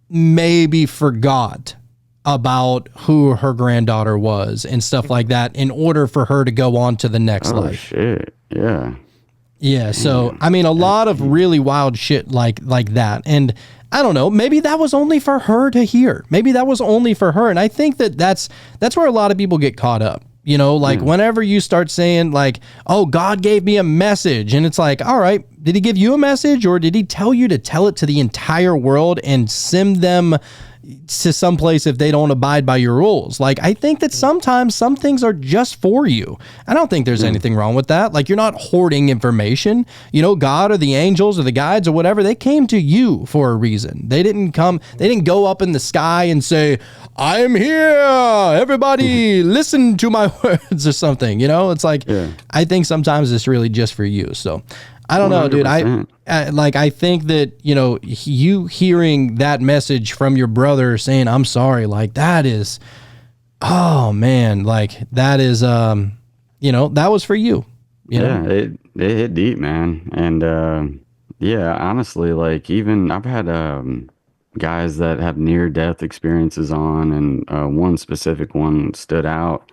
maybe forgot about who her granddaughter was and stuff like that in order for her to go on to the next life. Shit. Yeah. Yeah. So, I mean, a lot of really wild shit like that. And I don't know, maybe that was only for her to hear. Maybe that was only for her. And I think that's where a lot of people get caught up. Whenever you start saying like, oh, God gave me a message, and it's like, all right, did he give you a message, or did he tell you to tell it to the entire world and send them to some place if they don't abide by your rules? Like, I think that sometimes some things are just for you. I don't think there's anything wrong with that. Like, you're not hoarding information. God or the angels or the guides or whatever, they came to you for a reason. They didn't go up in the sky and say, I am here, everybody listen to my words or something. It's like, I think sometimes it's really just for you. So I don't know, dude. 100%. I think that, you hearing that message from your brother saying, I'm sorry, like that is, oh man, like that is, that was for you. It hit deep, man. And, honestly, like even I've had, guys that have near death experiences on, and, one specific one stood out.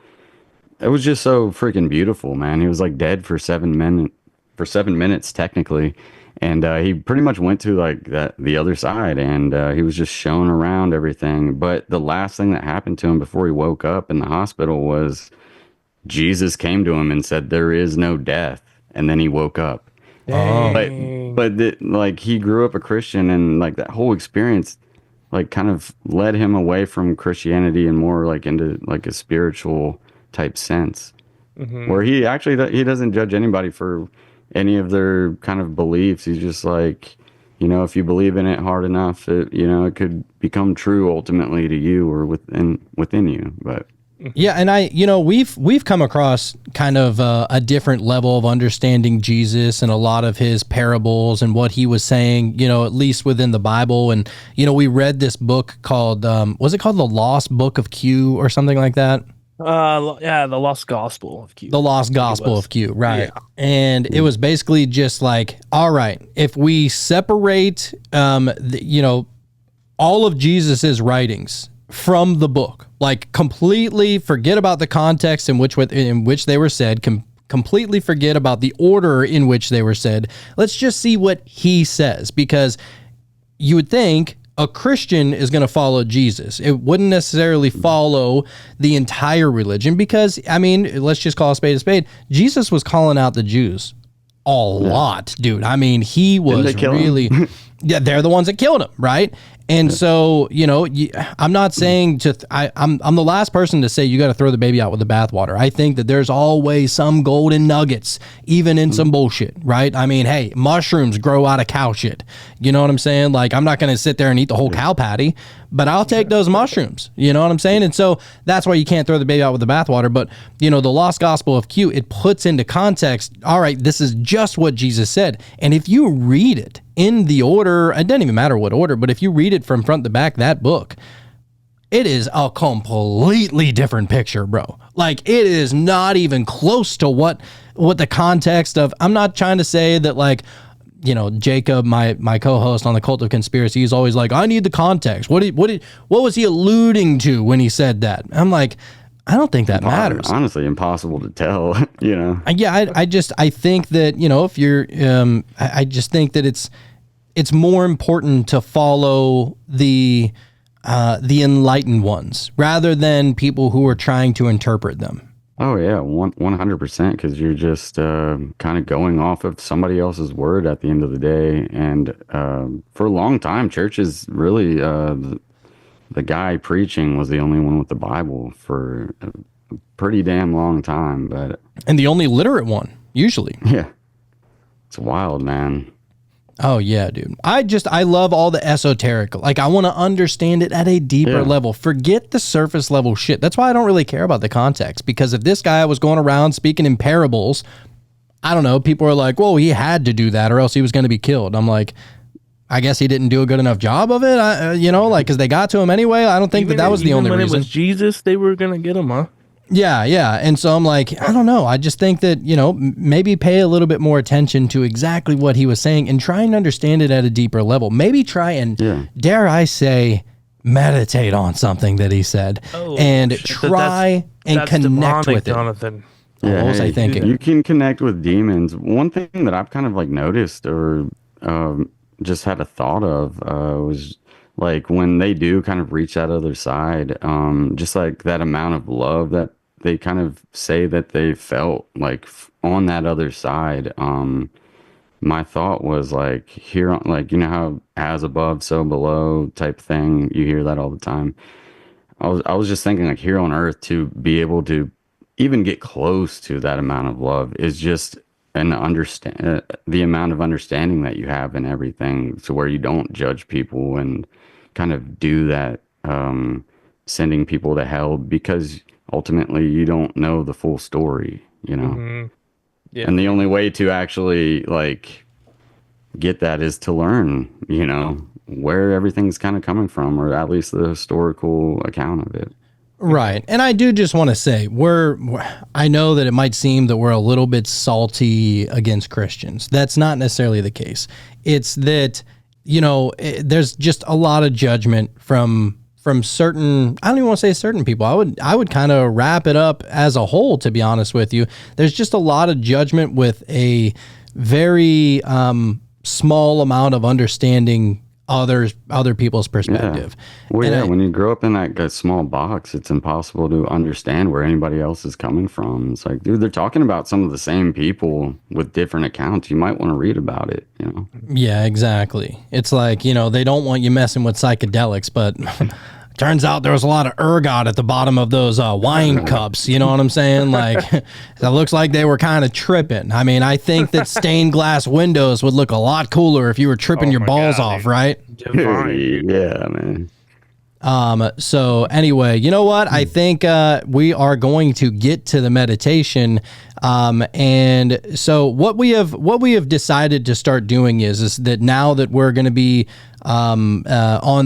It was just so freaking beautiful, man. He was like dead for 7 minutes technically, and he pretty much went to like the other side, and he was just shown around everything. But the last thing that happened to him before he woke up in the hospital was Jesus came to him and said, there is no death, and then he woke up. Like he grew up a Christian, and like that whole experience like kind of led him away from Christianity and more like into like a spiritual type sense, where he doesn't judge anybody for any of their kind of beliefs. He's just like, if you believe in it hard enough, it could become true ultimately to you or within you. But yeah, and we've come across kind of a different level of understanding Jesus and a lot of his parables and what he was saying, at least within the Bible. And we read this book called was it called The Lost Book of Q or something like that? The Lost Gospel of Q. The Lost Gospel of Q, right? Yeah. And it was basically just like, all right, if we separate, all of Jesus's writings from the book, like completely forget about the context in which they were said, completely forget about the order in which they were said. Let's just see what he says, because you would think a Christian is going to follow Jesus. It wouldn't necessarily follow the entire religion, because, I mean, let's just call a spade a spade. Jesus was calling out the Jews a lot, dude. I mean, he was really, yeah, they're the ones that killed him, right? And so, I'm not saying I'm the last person to say you got to throw the baby out with the bathwater. I think that there's always some golden nuggets, even in some bullshit, right? I mean, hey, mushrooms grow out of cow shit. You know what I'm saying? Like, I'm not going to sit there and eat the whole cow patty, but I'll take those mushrooms. You know what I'm saying? And so that's why you can't throw the baby out with the bathwater. But, the Lost Gospel of Q, it puts into context, all right, this is just what Jesus said. And if you read it in the order, it doesn't even matter what order, but if you read it from front to back, that book, it is a completely different picture, bro. Like, it is not even close to what the context of, I'm not trying to say that, like, Jacob, my co-host on the Cult of Conspiracy, he's always like, I need the context. What was he alluding to when he said that? I'm like, I don't think that matters. Honestly, impossible to tell, Yeah, I think that, if you're, I just think that it's more important to follow the enlightened ones rather than people who are trying to interpret them. Oh yeah, 100%, because you're just kind of going off of somebody else's word at the end of the day. And for a long time, churches really, the guy preaching was the only one with the Bible for pretty damn long time. But And the only literate one, usually. yeah, it's wild, man. Oh yeah, dude. I love all the esoteric. Like I want to understand it at a deeper level. Forget the surface level shit. That's why I don't really care about the context, because if this guy was going around speaking in parables, I don't know, people are like, "Well, he had to do that or else he was going to be killed." I'm like, I guess he didn't do a good enough job of it. Cuz they got to him anyway. I don't think that was the only when reason. It was Jesus, they were going to get him, huh? Yeah. And so I'm like, I don't know. I just think that, maybe pay a little bit more attention to exactly what he was saying and try and understand it at a deeper level. Maybe try and, dare I say, meditate on something that he said and try and connect demonic, with it. Jonathan. Yeah, What was I thinking? You can connect with demons. One thing that I've kind of like noticed or just had a thought of was like when they do kind of reach that other side, just like that amount of love that they kind of say that they felt like on that other side. My thought was like here, like, how as above, so below type thing. You hear that all the time. I was just thinking like here on earth to be able to even get close to that amount of love is just the amount of understanding that you have in everything, to where you don't judge people and kind of do that, sending people to hell because ultimately you don't know the full story, Mm-hmm. Yeah. and the only way to actually like get that is to learn, where everything's kind of coming from, or at least the historical account of it. Right. And I do just want to say I know that it might seem that we're a little bit salty against Christians. That's not necessarily the case. It's that, there's just a lot of judgment from certain, I don't even want to say certain people. I would kind of wrap it up as a whole, to be honest with you. There's just a lot of judgment with a very small amount of understanding other people's perspective. Well, when you grow up in that small box, it's impossible to understand where anybody else is coming from. It's like, dude, they're talking about some of the same people with different accounts. You might want to read about it, Yeah, exactly. It's like, they don't want you messing with psychedelics, but turns out there was a lot of ergot at the bottom of those wine cups. You know what I'm saying? Like, it looks like they were kind of tripping. I mean, I think that stained glass windows would look a lot cooler if you were tripping your balls off, dude. right? Divine. Yeah, man. So anyway, you know what? I think we are going to get to the meditation. And so what we have decided to start doing is that now that we're going to be on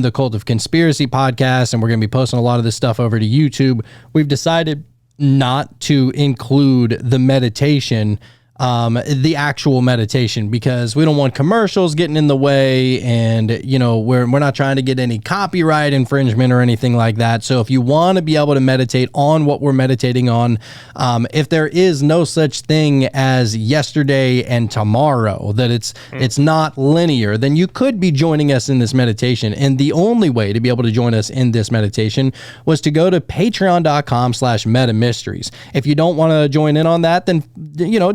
the Cult of Conspiracy podcast, and we're going to be posting a lot of this stuff over to YouTube, we've decided not to include the meditation, the actual meditation, because we don't want commercials getting in the way, and we're not trying to get any copyright infringement or anything like that. So if you want to be able to meditate on what we're meditating on, if there is no such thing as yesterday and tomorrow, that it's not linear, then you could be joining us in this meditation. And the only way to be able to join us in this meditation was to go to patreon.com/metamysteries. If you don't want to join in on that, then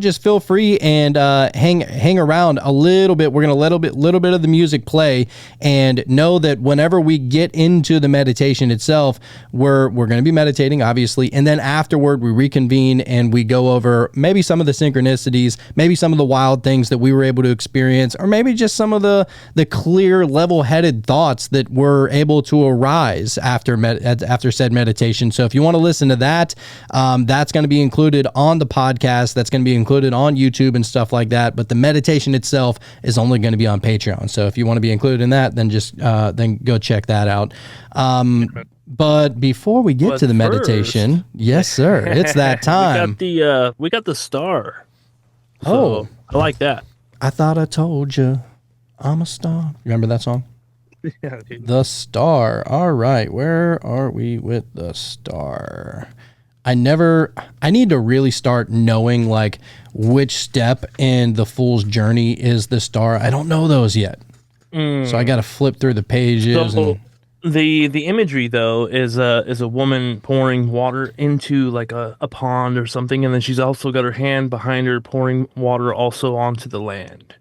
just feel free and hang around a little bit. We're going to let a little bit of the music play, and know that whenever we get into the meditation itself, we're going to be meditating, obviously, and then afterward we reconvene and we go over maybe some of the synchronicities, maybe some of the wild things that we were able to experience, or maybe just some of the clear, level-headed thoughts that were able to arise after said meditation. So if you want to listen to that, that's going to be included on the podcast. That's going to be included on YouTube and stuff like that. But the meditation itself is only going to be on Patreon. So if you want to be included in that, then just then go check that out. But before we get to the meditation, yes, sir, it's that time. we got the star. So, I like that. I thought I told you I'm a star. Remember that song? Yeah, dude. The star. All right. Where are we with the star? I need to really start knowing like which step in the fool's journey is the star. I don't know those yet. So I got to flip through the pages. So the imagery though is a woman pouring water into like a pond or something, and then she's also got her hand behind her pouring water also onto the land.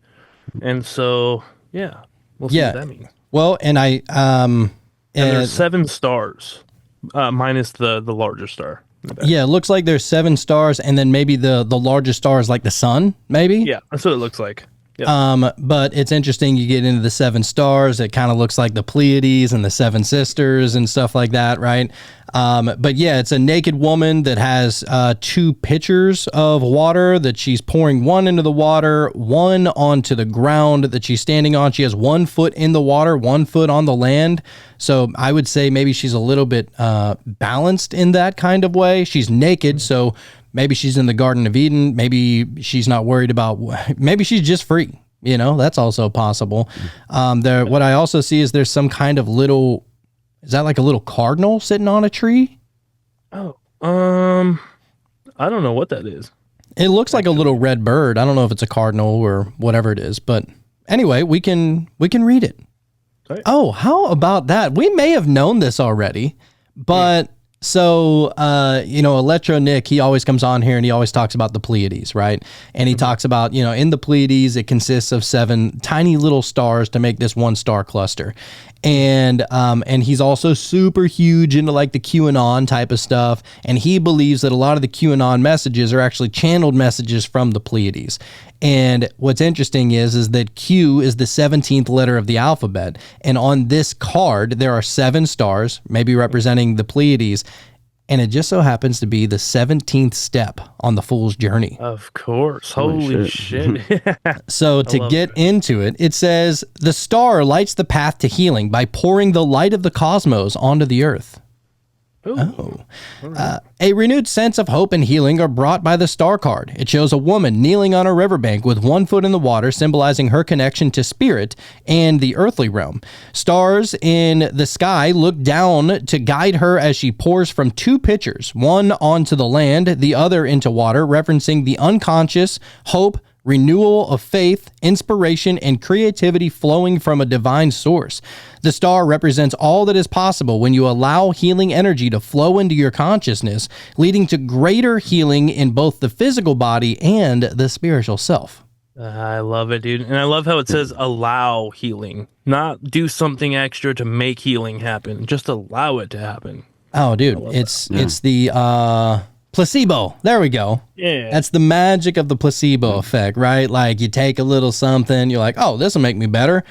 And so we'll see what that means. Well, and and there's 7 stars, minus the larger star. Yeah, it looks like there's 7 stars, and then maybe the largest star is like the sun, maybe. Yeah, that's what it looks like. Yep. But it's interesting. You get into the 7 stars. It kind of looks like the Pleiades and the 7 sisters and stuff like that, right? But yeah, it's a naked woman that has 2 pitchers of water that she's pouring, one into the water, one onto the ground that she's standing on. She has 1 foot in the water, 1 foot on the land. So I would say maybe she's a little bit balanced in that kind of way. She's naked, so maybe she's in the Garden of Eden. Maybe she's not worried about, maybe she's just free. You know, that's also possible. What I also see is there's some kind of little, is that like a little cardinal sitting on a tree? Oh, I don't know what that is. It looks like a little red bird. I don't know if it's a cardinal or whatever it is, but anyway, we can read it. Right. Oh, how about that? We may have known this already, but so, Electro Nick, he always comes on here and he always talks about the Pleiades, right? And he talks about, in the Pleiades, it consists of 7 tiny little stars to make this 1 star cluster. And he's also super huge into like the QAnon type of stuff. And he believes that a lot of the QAnon messages are actually channeled messages from the Pleiades. And what's interesting is that Q is the 17th letter of the alphabet. And on this card, there are 7 stars, maybe representing the Pleiades. And it just so happens to be the 17th step on the Fool's Journey. Of course. Holy shit. So to get into it, it says, the star lights the path to healing by pouring the light of the cosmos onto the earth. Ooh. A renewed sense of hope and healing are brought by the star card. It shows a woman kneeling on a riverbank with 1 foot in the water, symbolizing her connection to spirit and the earthly realm. Stars in the sky look down to guide her as she pours from 2 pitchers, one onto the land, the other into water, referencing the unconscious, hope, renewal of faith, inspiration, and creativity flowing from a divine source. The star represents all that is possible when you allow healing energy to flow into your consciousness, leading to greater healing in both the physical body and the spiritual self. I love it, dude. And I love how it says allow healing, not do something extra to make healing happen. Just allow it to happen. Oh, dude, it's the placebo. There we go. Yeah. That's the magic of the placebo effect, right? Like you take a little something, you're like, oh, this will make me better.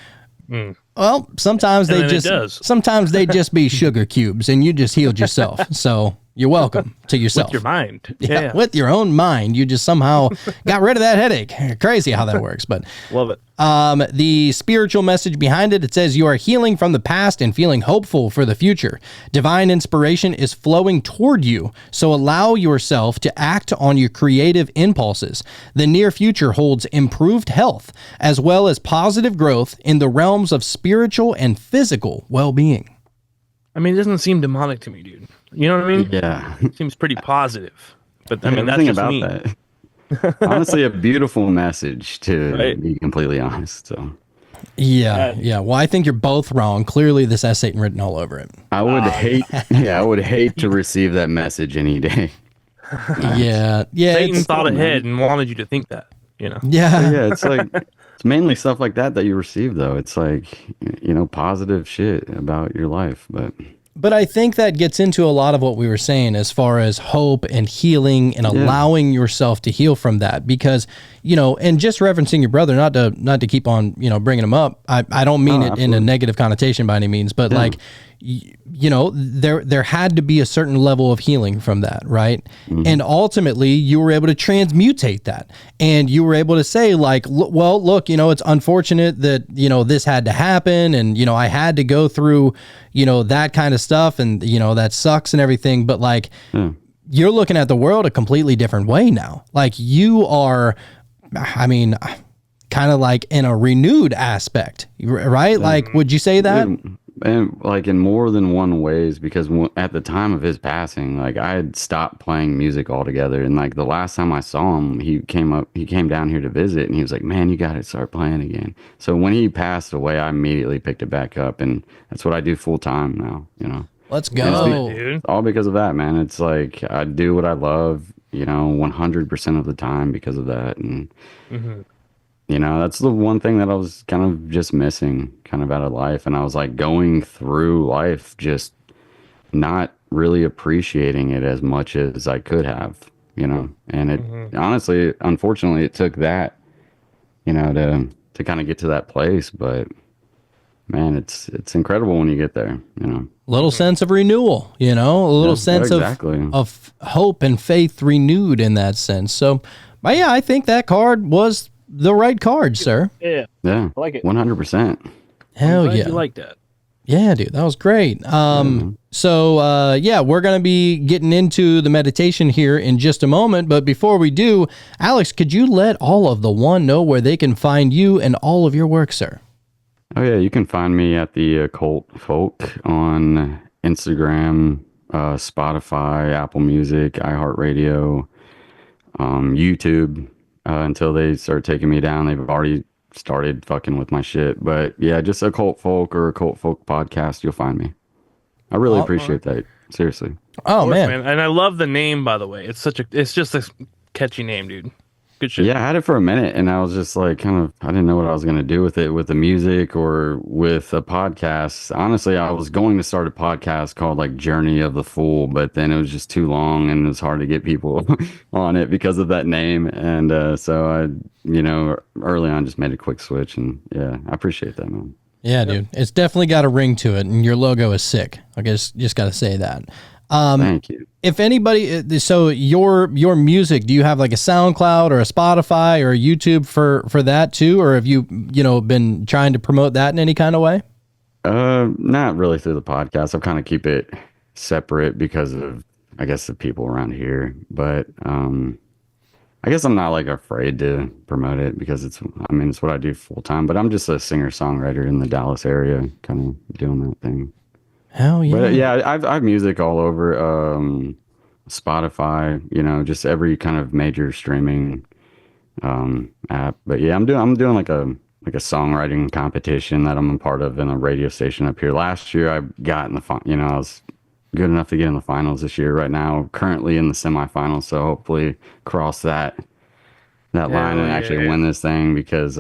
Well, sometimes they just be sugar cubes and you just healed yourself. So you're welcome to yourself. With your mind. Yeah. With your own mind. You just somehow got rid of that headache. Crazy how that works, but love it. The spiritual message behind it, it says you are healing from the past and feeling hopeful for the future. Divine inspiration is flowing toward you, so allow yourself to act on your creative impulses. The near future holds improved health as well as positive growth in the realms of spiritual and physical well-being. I mean, it doesn't seem demonic to me, dude. You know what I mean? Yeah. It seems pretty positive. But I mean, that's Everything just about me. that. Honestly, a beautiful message, to be completely honest. So Yeah. Well, I think you're both wrong. Clearly, this has Satan written all over it. I would I would hate to receive that message any day. Yeah. Satan thought ahead and wanted you to think that, Yeah. Yeah, it's like it's mainly stuff like that you receive, though. It's like, positive shit about your life, But I think that gets into a lot of what we were saying as far as hope and healing and allowing yourself to heal from that. Because, and just referencing your brother, not to keep on, bringing him up. I don't mean it in a negative connotation by any means, but there had to be a certain level of healing from that, right? Mm-hmm. And ultimately, you were able to transmutate that, and you were able to say, like, look, it's unfortunate that this had to happen, and I had to go through that kind of stuff, and that sucks and everything, but like you're looking at the world a completely different way now. Like you are, kind of like in a renewed aspect, right? Like, would you say that? And like in more than one ways, because at the time of his passing, like I had stopped playing music altogether. And like the last time I saw him, he came down here to visit, and he was like, man, you got to start playing again. So when he passed away, I immediately picked it back up, and that's what I do full time now, Let's go. Dude. All because of that, man. It's like I do what I love, 100% of the time because of that. And that's the one thing that I was kind of just missing kind of out of life. And I was like going through life just not really appreciating it as much as I could have, you know. And it honestly, unfortunately, it took that, you know, to kind of get to that place. But man, it's incredible when you get there, you know. Little sense of renewal, you know, a little sense exactly. of hope and faith renewed in that sense. So, but yeah, I think that card was the right card, sir. Yeah. Yeah, I like it. 100%. Hell Glad yeah. you like that. Yeah, dude, that was great. So, yeah, we're going to be getting into the meditation here in just a moment. But before we do, Alex, could you let all of the one know where they can find you and all of your work, sir? Oh yeah, you can find me at the Occult Folk on Instagram, Spotify, Apple Music, iHeartRadio, YouTube. Until they start taking me down, they've already started fucking with my shit. But yeah, just Occult Folk or Occult Folk podcast, you'll find me. I really appreciate that. Seriously. Oh, Course, man. And I love the name, by the way. It's just a catchy name, dude. Good shit. Yeah, I had it for a minute and I was just like I didn't know what I was going to do with it, with the music or with a podcast. Honestly, I was going to start a podcast called like Journey of the Fool, but then it was just too long and it was hard to get people on it because of that name. And so I, you know, early on just made a quick switch, and yeah, I appreciate that, man. Yeah, dude. It's definitely got a ring to it, and your logo is sick. I guess just got to say that. Thank you. If anybody, so your music, do you have like a SoundCloud or a Spotify or a YouTube for that too, or have you been trying to promote that in any kind of way? Not really through the podcast. I've kind of keep it separate because of, I guess, the people around here. But I guess I'm not like afraid to promote it because it's what I do full time. But I'm just a singer songwriter in the Dallas area, kind of doing that thing. Hell yeah. But yeah, I've music all over Spotify, you know, just every kind of major streaming app. But yeah, I'm doing like a songwriting competition that I'm a part of in a radio station up here. Last year I got in I was good enough to get in the finals this year. Right now, currently in the semifinals, so hopefully cross that line and actually win this thing, because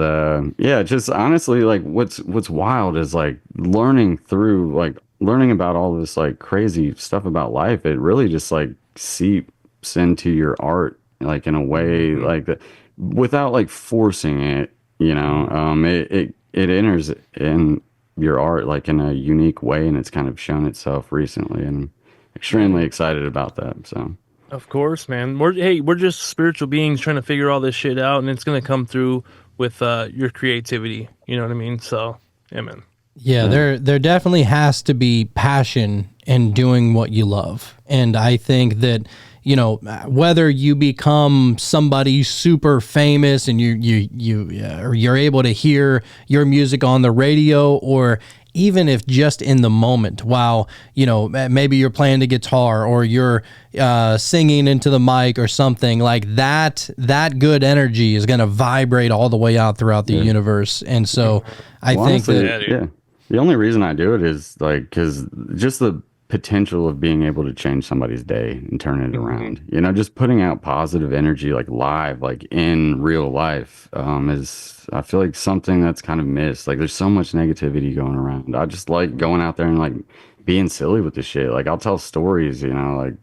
just honestly, like what's wild is like learning about all this like crazy stuff about life. It really just like seeps into your art, like in a way like that, without like forcing it, you know. It enters in your art like in a unique way, and it's kind of shown itself recently, and I'm extremely excited about that. So Of course, man. We're just spiritual beings trying to figure all this shit out, and it's gonna come through with your creativity. You know what I mean? So, yeah, man. Yeah, there definitely has to be passion in doing what you love. And I think that, you know, whether you become somebody super famous and you're able to hear your music on the radio, or even if just in the moment while, you know, maybe you're playing the guitar or you're singing into the mic or something like that, that good energy is going to vibrate all the way out throughout the universe. And so I think honestly, that, the only reason I do it is like, because just the potential of being able to change somebody's day and turn it around, you know, just putting out positive energy, like live, like in real life, is, I feel like, something that's kind of missed. Like there's so much negativity going around. I just like going out there and like being silly with the shit. Like I'll tell stories, you know,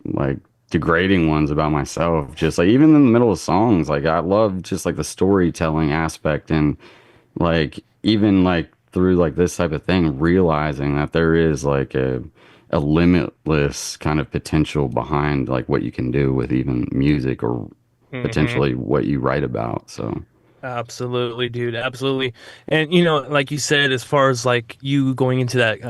like degrading ones about myself, just like even in the middle of songs. Like I love just like the storytelling aspect, and like even like through like this type of thing, realizing that there is like a limitless kind of potential behind like what you can do with even music, or potentially what you write about. So Absolutely, dude. Absolutely. And, you know, like you said, as far as like you going into that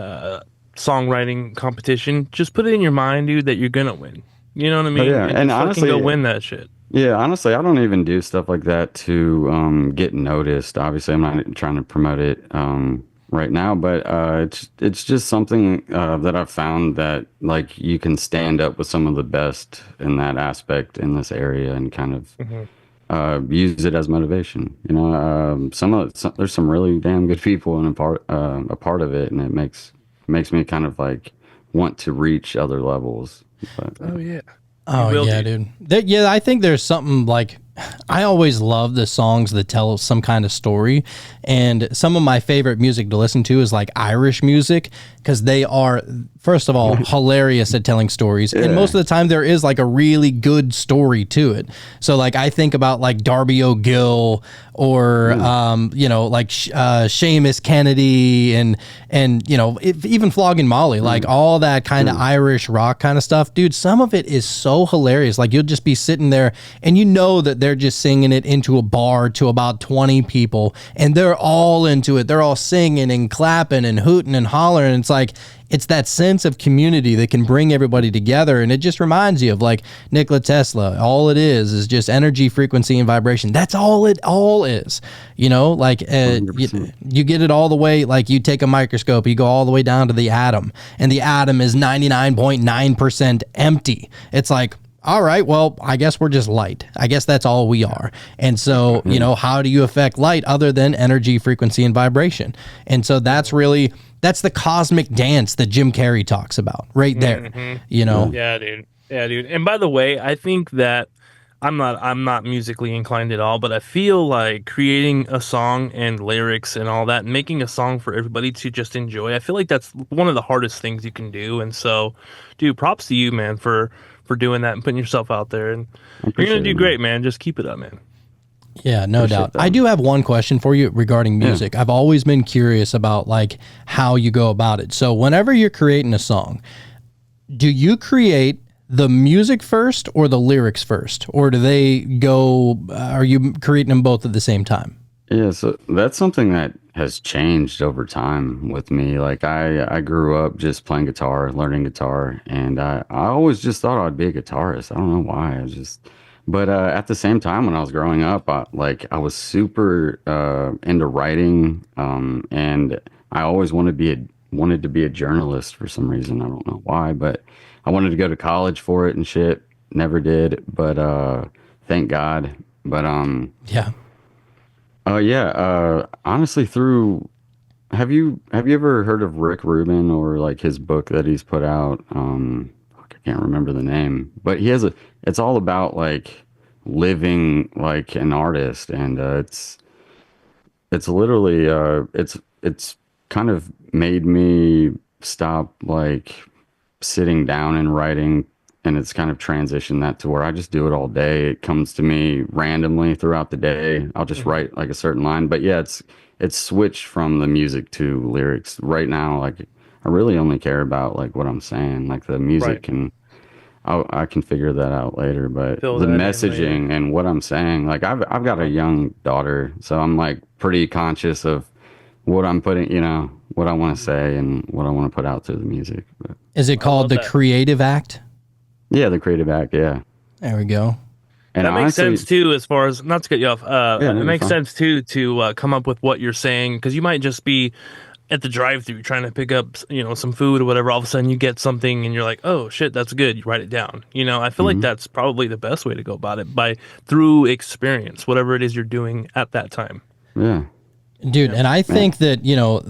songwriting competition, just put it in your mind, dude, that you're going to win. You know what I mean? yeah, and just honestly, go win that shit. yeah, honestly, I don't even do stuff like that to get noticed. Obviously, I'm not trying to promote it right now, but it's just something that I've found that like you can stand up with some of the best in that aspect in this area, and kind of use it as motivation. You know, there's some really damn good people and a part of it, and it makes me kind of like want to reach other levels. But, Oh, yeah. oh will, yeah, dude. I think there's something like I always love the songs that tell some kind of story. And some of my favorite music to listen to is like Irish music, because they are, first of all, hilarious at telling stories. And most of the time there is like a really good story to it. So like I think about like Darby O'Gill or, you know, like Seamus Kennedy and you know, even Flogging Molly, like all that kind of Irish rock kind of stuff. Dude, some of it is so hilarious. Like you'll just be sitting there and you know that they're just singing it into a bar to about 20 people and they're all into it. They're all singing and clapping and hooting and hollering. It's like, it's that sense of community that can bring everybody together. And it just reminds you of like Nikola Tesla. All it is just energy, frequency, and vibration. That's all it all is. You know, like you get it all the way, like you take a microscope, you go all the way down to the atom, and the atom is 99.9% empty. It's like, all right, well, I guess we're just light. I guess that's all we are. And so, you know, how do you affect light other than energy, frequency, and vibration? And so that's the cosmic dance that Jim Carrey talks about right there, you know? Yeah, dude. Yeah, dude. And by the way, I think that I'm not musically inclined at all, but I feel like creating a song and lyrics and all that, and making a song for everybody to just enjoy, I feel like that's one of the hardest things you can do. And so, dude, props to you, man, for doing that and putting yourself out there. And you're going to do great, man. Just keep it up, man. Yeah, no doubt. I do have one question for you regarding music. I've always been curious about like how you go about it. So whenever you're creating a song, do you create the music first or the lyrics first? Or do they go, are you creating them both at the same time? Yeah, so that's something that has changed over time with me. Like I grew up just playing guitar, learning guitar, and I always just thought I'd be a guitarist. I don't know why. But at the same time, when I was growing up, I was super into writing, and I always wanted to be a journalist for some reason. I don't know why, but I wanted to go to college for it and shit. Never did, but thank God. But yeah. Honestly, have you ever heard of Rick Rubin or like his book that he's put out? I can't remember the name, but it's all about like living like an artist, and it's literally it's kind of made me stop like sitting down and writing. And it's kind of transitioned that to where I just do it all day. It comes to me randomly throughout the day. I'll just write like a certain line. But yeah, it's switched from the music to lyrics. Right now, like I really only care about like what I'm saying, like the music, and I can figure that out later. But the messaging and what I'm saying, like I've got a young daughter, so I'm like pretty conscious of what I'm putting, you know, what I want to say and what I want to put out to the music. But is it called the creative act? Yeah, the creative act, yeah. There we go. And that makes sense too, as far as, not to cut you off, it makes sense too to come up with what you're saying, because you might just be at the drive-thru trying to pick up, you know, some food or whatever. All of a sudden you get something and you're like, oh shit, that's good. You write it down. You know, I feel like that's probably the best way to go about it, through experience, whatever it is you're doing at that time. Yeah. Dude, and I think that, you know,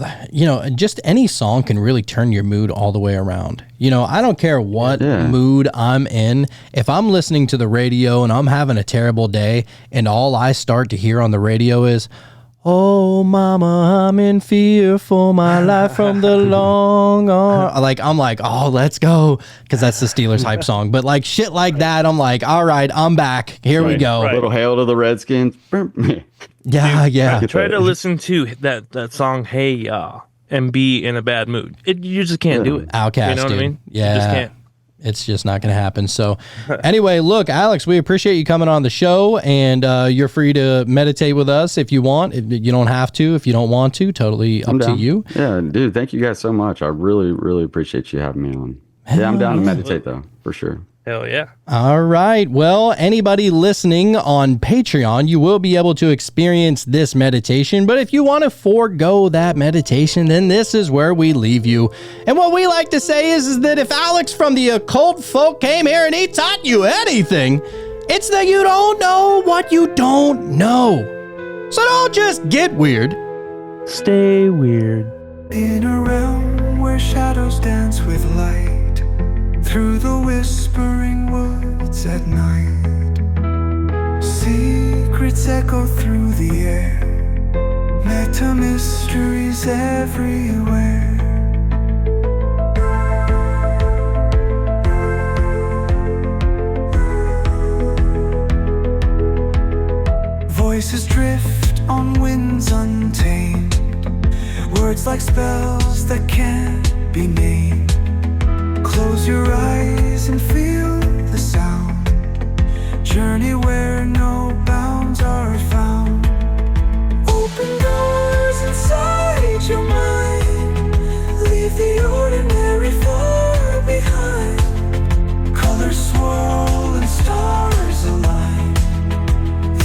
just any song can really turn your mood all the way around. You know, I don't care what mood I'm in. If I'm listening to the radio and I'm having a terrible day and all I start to hear on the radio is, oh, mama, I'm in fear for my life from the long arm. Like, I'm like, oh, let's go. Because that's the Steelers hype song. But like shit like that, I'm like, all right, I'm back. Here we go. Little hail to the Redskins. Yeah. Try to listen to that song, Hey Ya, and be in a bad mood. You just can't do it. Outcast, you know what I mean? Yeah. You just can't. It's just not going to happen. So anyway, look, Alex, we appreciate you coming on the show, and you're free to meditate with us if you want. You don't have to. If you don't want to, totally up to you. Yeah, dude, thank you guys so much. I really, really appreciate you having me on. Yeah, I'm down to meditate though, for sure. Hell yeah. All right. Well, anybody listening on Patreon, you will be able to experience this meditation. But if you want to forego that meditation, then this is where we leave you. And what we like to say is that if Alex from the Occult Folk came here and he taught you anything, it's that you don't know what you don't know. So don't just get weird. Stay weird. In a realm where shadows dance with light, through the whispering woods at night, see Spirits echo through the air, meta mysteries everywhere. Voices drift on winds untamed, words like spells that can't be named. Close your eyes and feel the sound, journey where no bounds are found. Open doors inside your mind, leave the ordinary far behind. Colors swirl and stars align,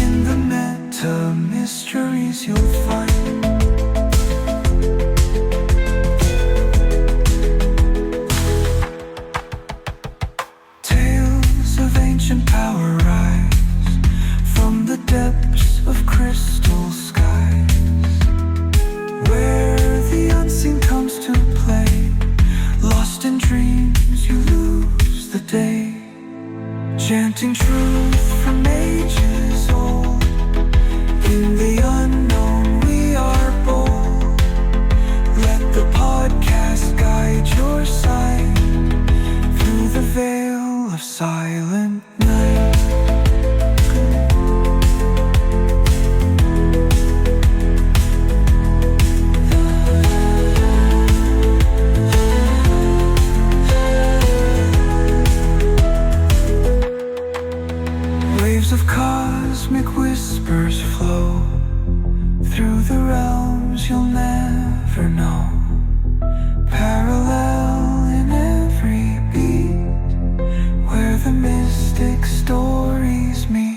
in the meta mysteries you'll find. Tales of ancient power rise from the depths of crystal skies, where the unseen comes to play. Lost in dreams, you lose the day, chanting truth from ages old. In the unknown we are bold. Let the podcast guide your sight through the veil of silent night. Waves of cosmic whispers flow through the realms you'll never know. Parallel in every beat, where the mystic stories meet.